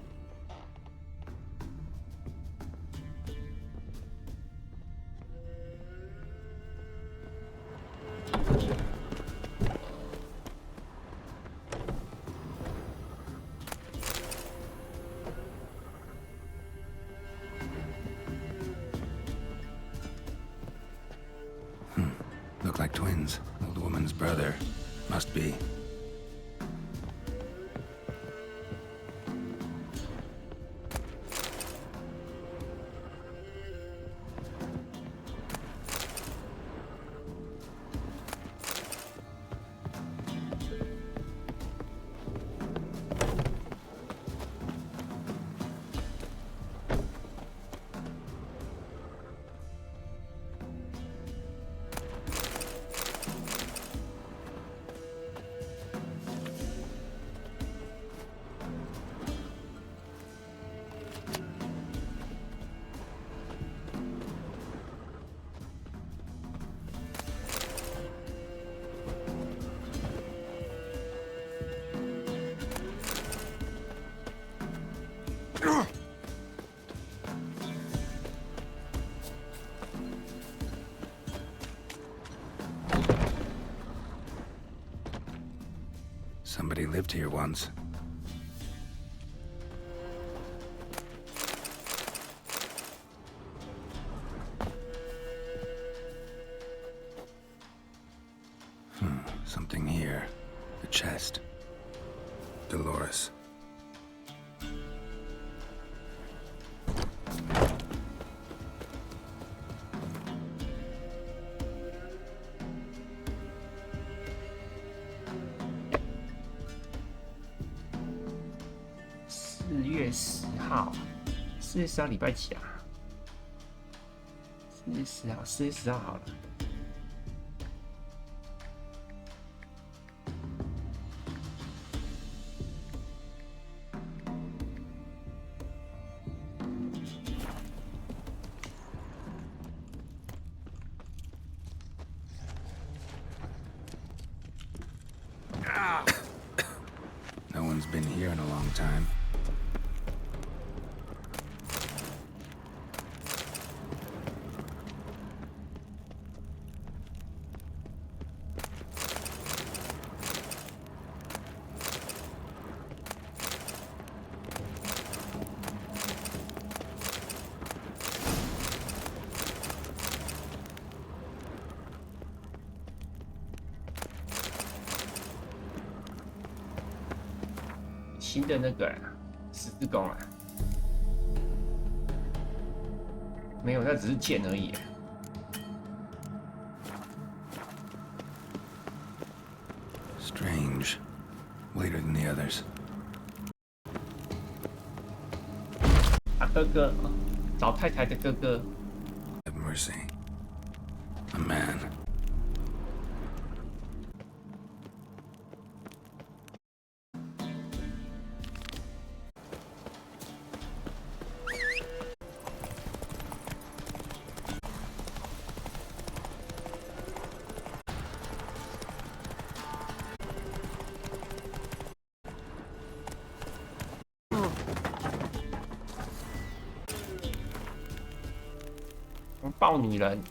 Look like twins. Old woman's brother. Must be. Somebody lived here once. Something here. The chest. Dolores.4月10号，4月10号礼拜几啊？4月10号，4月10号好了。No one's been here in a long time.新的那个十字弓啊，没有，那只是剑而已。Strange. Later than the others. 他哥哥，找太太的哥哥。Have mercy. A man. Oh. 抱女人。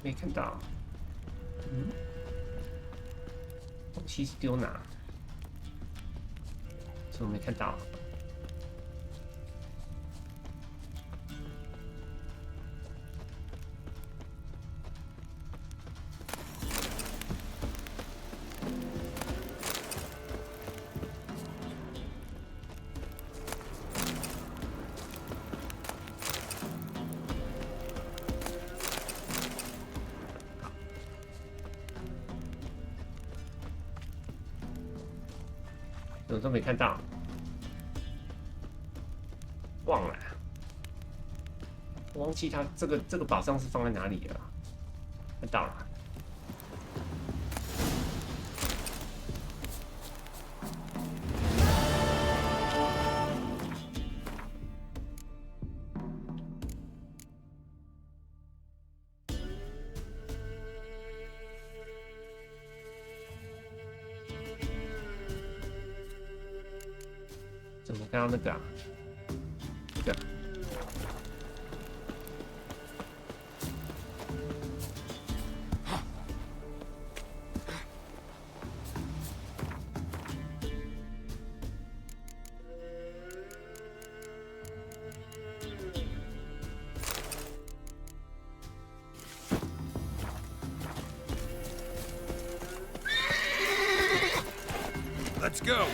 没看到，东西是丢哪？怎么没看到？怎么都没看到？忘了，我忘记它这个宝藏是放在哪里了。看到了。怎么刚刚那个啊？这个。Let's go.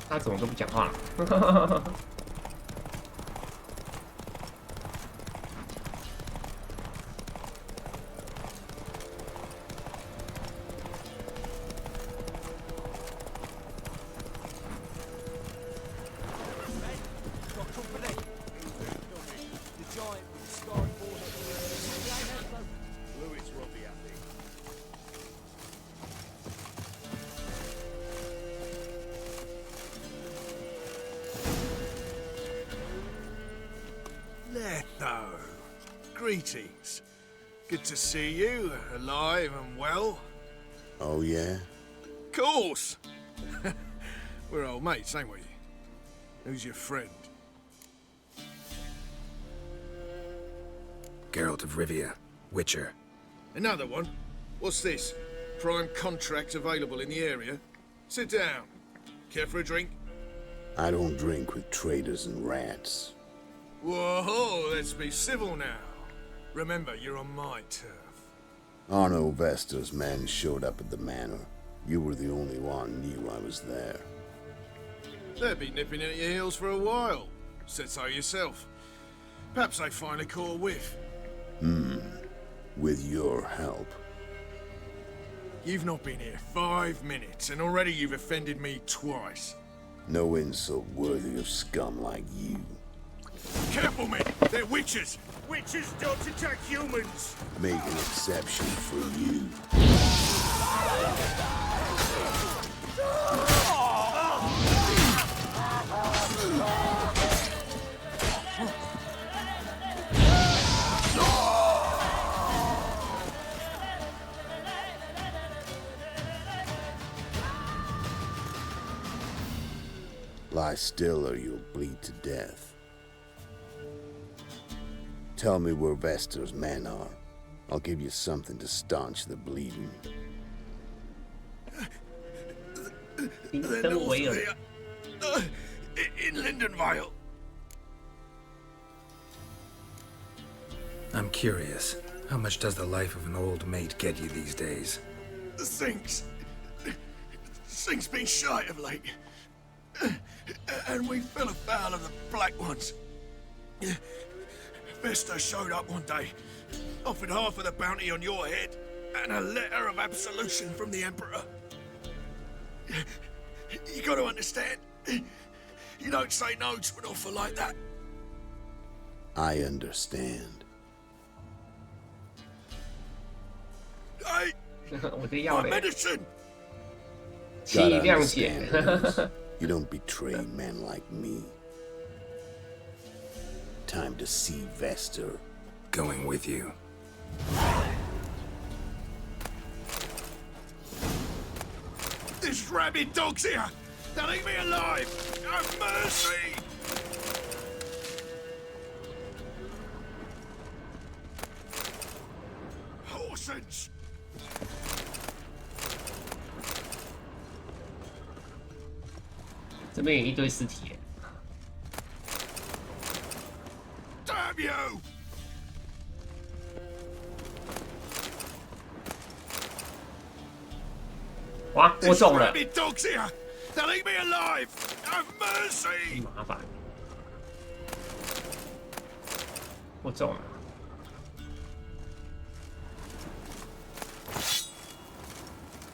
他怎么都不讲话？Greetings. Good to see you, alive and well. Oh, yeah? Of course! We're old mates, ain't we? Who's your friend? Geralt of Rivia, Witcher. Another one? What's this? Prime contract available in the area? Sit down. Care for a drink? I don't drink with traitors and rats. Whoa, let's be civil now. Remember, you're on my turf. Arno Vester's men showed up at the manor. You were the only one knew I was there. They'd be nipping at your heels for a while. Said so yourself. Perhaps they finally caught a whiff. With your help. You've not been here 5 minutes, and already you've offended me twice. No insult worthy of scum like you. Careful, men! They're witches! Witches don't attack humans! Make an exception for you. Lie still or you'll bleed to death. Tell me where Vester's men are. I'll give you something to staunch the bleeding. They're north of here. In Lindenvale. I'm curious. How much does the life of an old mate get you these days? Things been shy of late. And we fell afoul of the Black Ones. Vesta showed up one day, offered half of the bounty on your head, and a letter of absolution from the Emperor. You got to understand, you don't say no to an offer like that. I understand. Hey, 我的药 my 嘞， medicine! 气量减。 You don't betray men like me. Time to see Vester. Going with you. This rabid dog's here! They'll eat me alive! Have mercy! Horsens! 这边有一堆尸体耶。 Damn you! 哇，我中了！ Rabid dogs here! They'll eat me alive! Have mercy! 麻烦，我中了。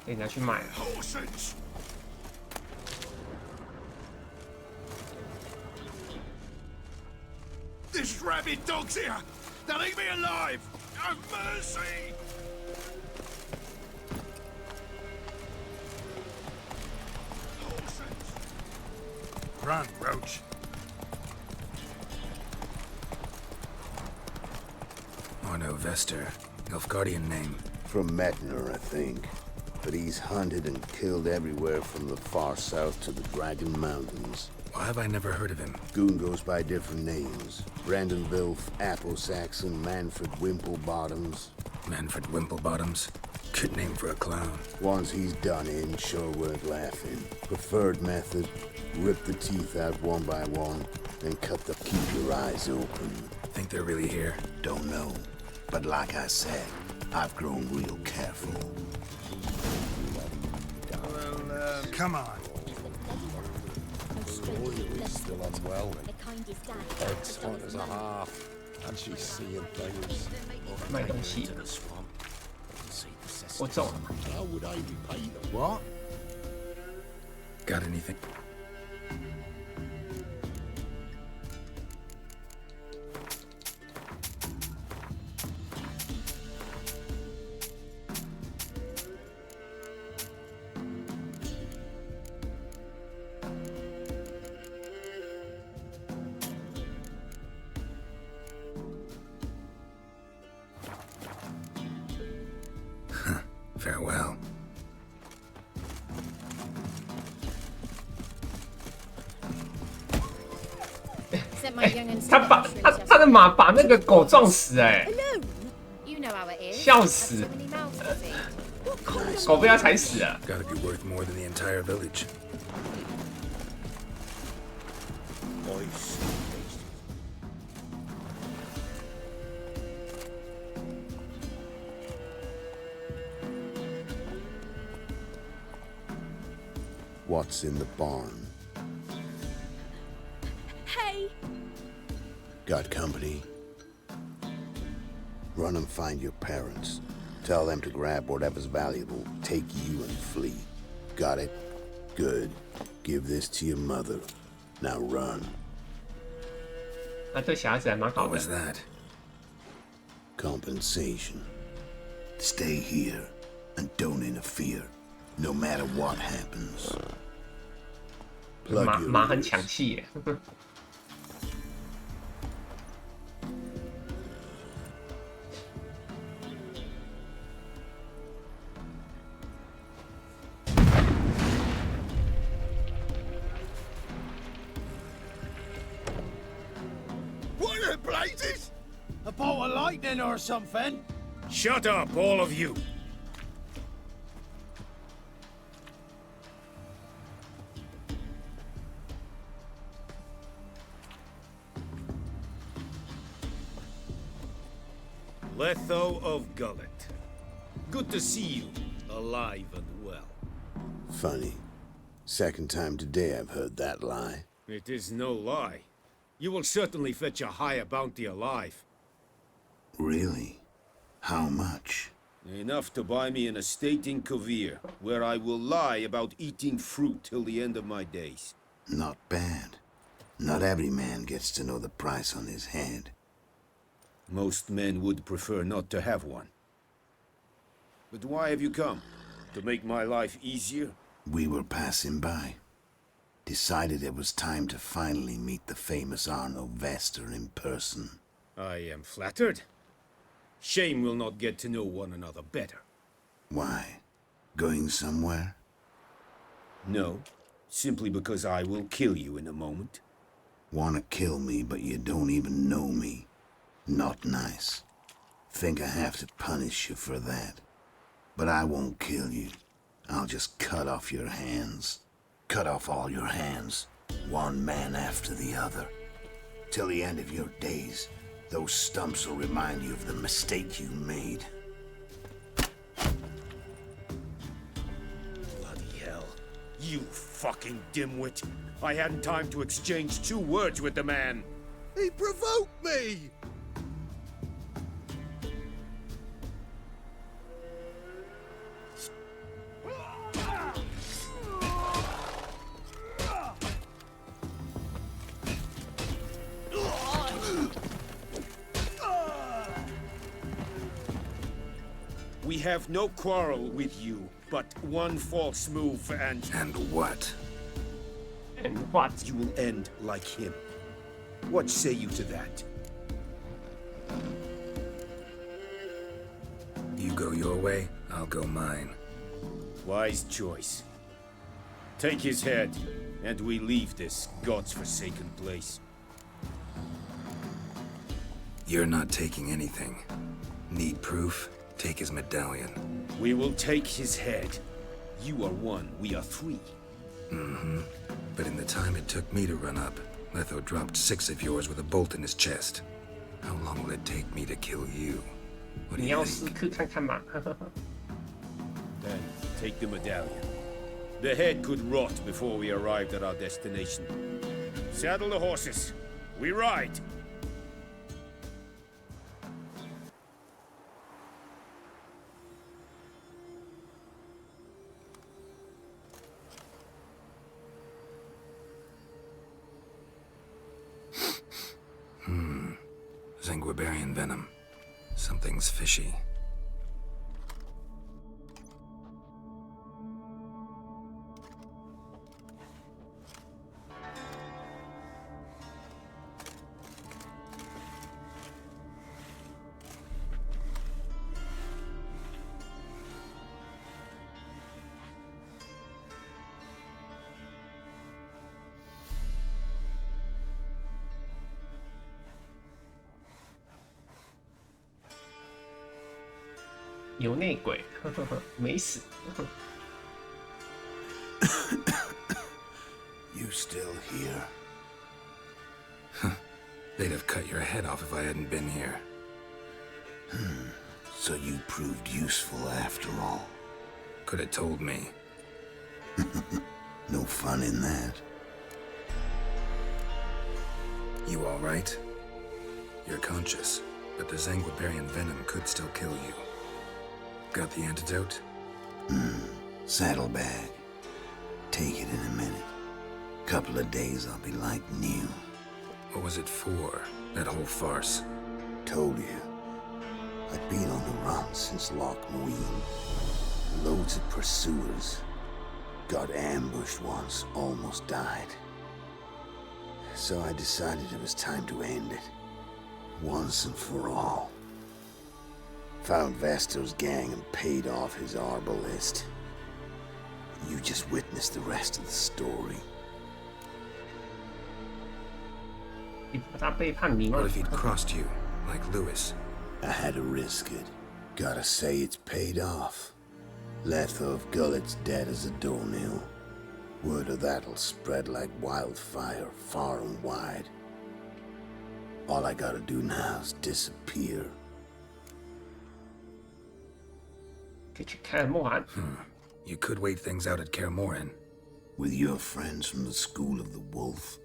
给拿去卖了。 Horsens! This rabid dog's here! They'll eat me alive! Have mercy! Run, Roach. Arno Vester. Nilfgaardian name. From Metner, I think. But he's hunted and killed everywhere from the far south to the Dragon Mountains. Why have I never heard of him? Goon goes by different names. Brandon Wilf, Apple Saxon, Manfred Wimplebottoms. Manfred Wimplebottoms? Good name for a clown. Ones he's done in sure weren't laughing. Preferred method, rip the teeth out one by one, then cut the keep your eyes open. Think they're really here? Don't know. But like I said, I've grown real careful. Well, come on. Sweet, Still unwell, the kindest dad. head's hot as a half, and she's seeing things. 卖东西。我走了。 How would I repay them? What? Got anything? Farewell. 他的马把那个狗撞死笑死！狗被他踩死了。 Gotta be worth more than the entire village. What's in the barn? Hey. Got company? Run and find your parents. Tell them to grab whatever's valuable, take you and flee. Got it? Good. Give this to your mother. Now run. 对小孩子还蛮好的。 What was that? Compensation. Stay here and don't interfere, no matter what happens. 马很抢戏耶。What the blazes? A bolt of lightning or something? Shut up, all of you. Letho of Gullet. Good to see you, alive and well. Funny. Second time today I've heard that lie. It is no lie. You will certainly fetch a higher bounty alive. Really? How much? Enough to buy me an estate in Kovir, where I will lie about eating fruit till the end of my days. Not bad. Not every man gets to know the price on his head. Most men would prefer not to have one. But why have you come? To make my life easier? We were passing by. Decided it was time to finally meet the famous Arno Vester in person. I am flattered. Shame we'll not get to know one another better. Why? Going somewhere? No, simply because I will kill you in a moment. Wanna kill me, but you don't even know me. Not nice. Think I have to punish you for that. But I won't kill you. I'll just cut off your hands. Cut off all your hands, one man after the other. Till the end of your days, those stumps will remind you of the mistake you made. Bloody hell. You fucking dimwit. I hadn't time to exchange 2 words with the man. He provoked me! We have no quarrel with you, but one false move and... And what? And what? You will end like him. What say you to that? You go your way, I'll go mine. Wise choice. Take his head, and we leave this god's-forsaken place. You're not taking anything. Need proof? Take his medallion. We will take his head. You are 1, we are 3. Mm-hmm. But in the time it took me to run up, Letho dropped 6 of yours with a bolt in his chest. How long will it take me to kill you? What do you think? Then take the medallion. The head could rot before we arrived at our destination. Saddle the horses. We ride. Zenguibarian venom. Something's fishy. 有内鬼，没死。You still here? They'd have cut your head off if I hadn't been here. So you proved useful after all. Could have told me. No fun in that. You all right? You're conscious, but the Zenguibarian venom could still kill you. Got the antidote? Saddlebag. Take it in a minute. Couple of days I'll be like new. What was it for, that whole farce? Told you. I've been on the run since Loch Muin. Loads of pursuers. Got ambushed once, almost died. So I decided it was time to end it. Once and for all. Found Vasto's gang and paid off his arbalist. You just witnessed the rest of the story. What if he'd crossed you, like Lewis? I had to risk it. Gotta say it's paid off. Letho of Gullet's dead as a doornail. Word of that'll spread like wildfire far and wide. All I gotta do now is disappear. You could wait things out at Kaer Morhen. With your friends from the School of the Wolf?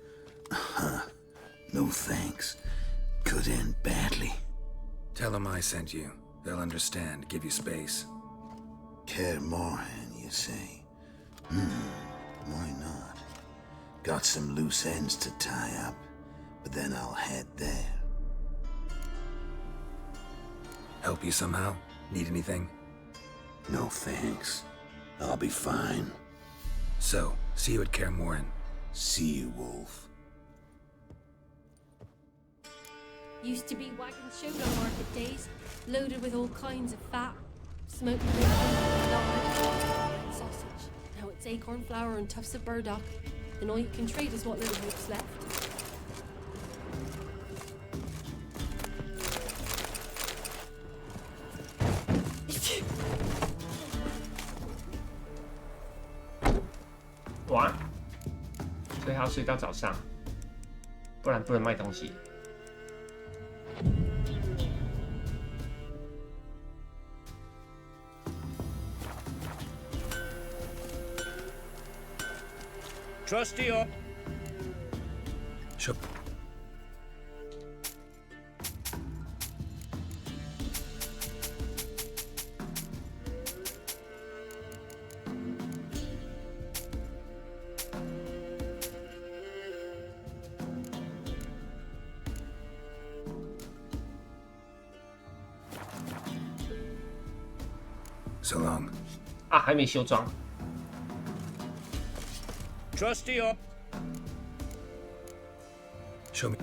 No thanks. Could end badly. Tell them I sent you. They'll understand, give you space. Kaer Morhen, you say? Why not? Got some loose ends to tie up, but then I'll head there. Help you somehow? Need anything? No thanks. I'll be fine. So, see you at Kaer Morhen. See you, Wolf. Used to be wagon shown on market days, loaded with all kinds of fat, smoked bacon, lard, sausage. Now it's acorn flour and tufts of burdock, and all you can trade is what little hope's left.哇，所以还要睡到早上，不然不能卖东西。Trusty up. Sure. So long. 啊，还没修装。Trusty up. Show me.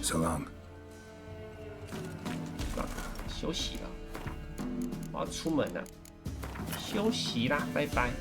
So long. 休息了，我要出门了，休息啦，拜拜。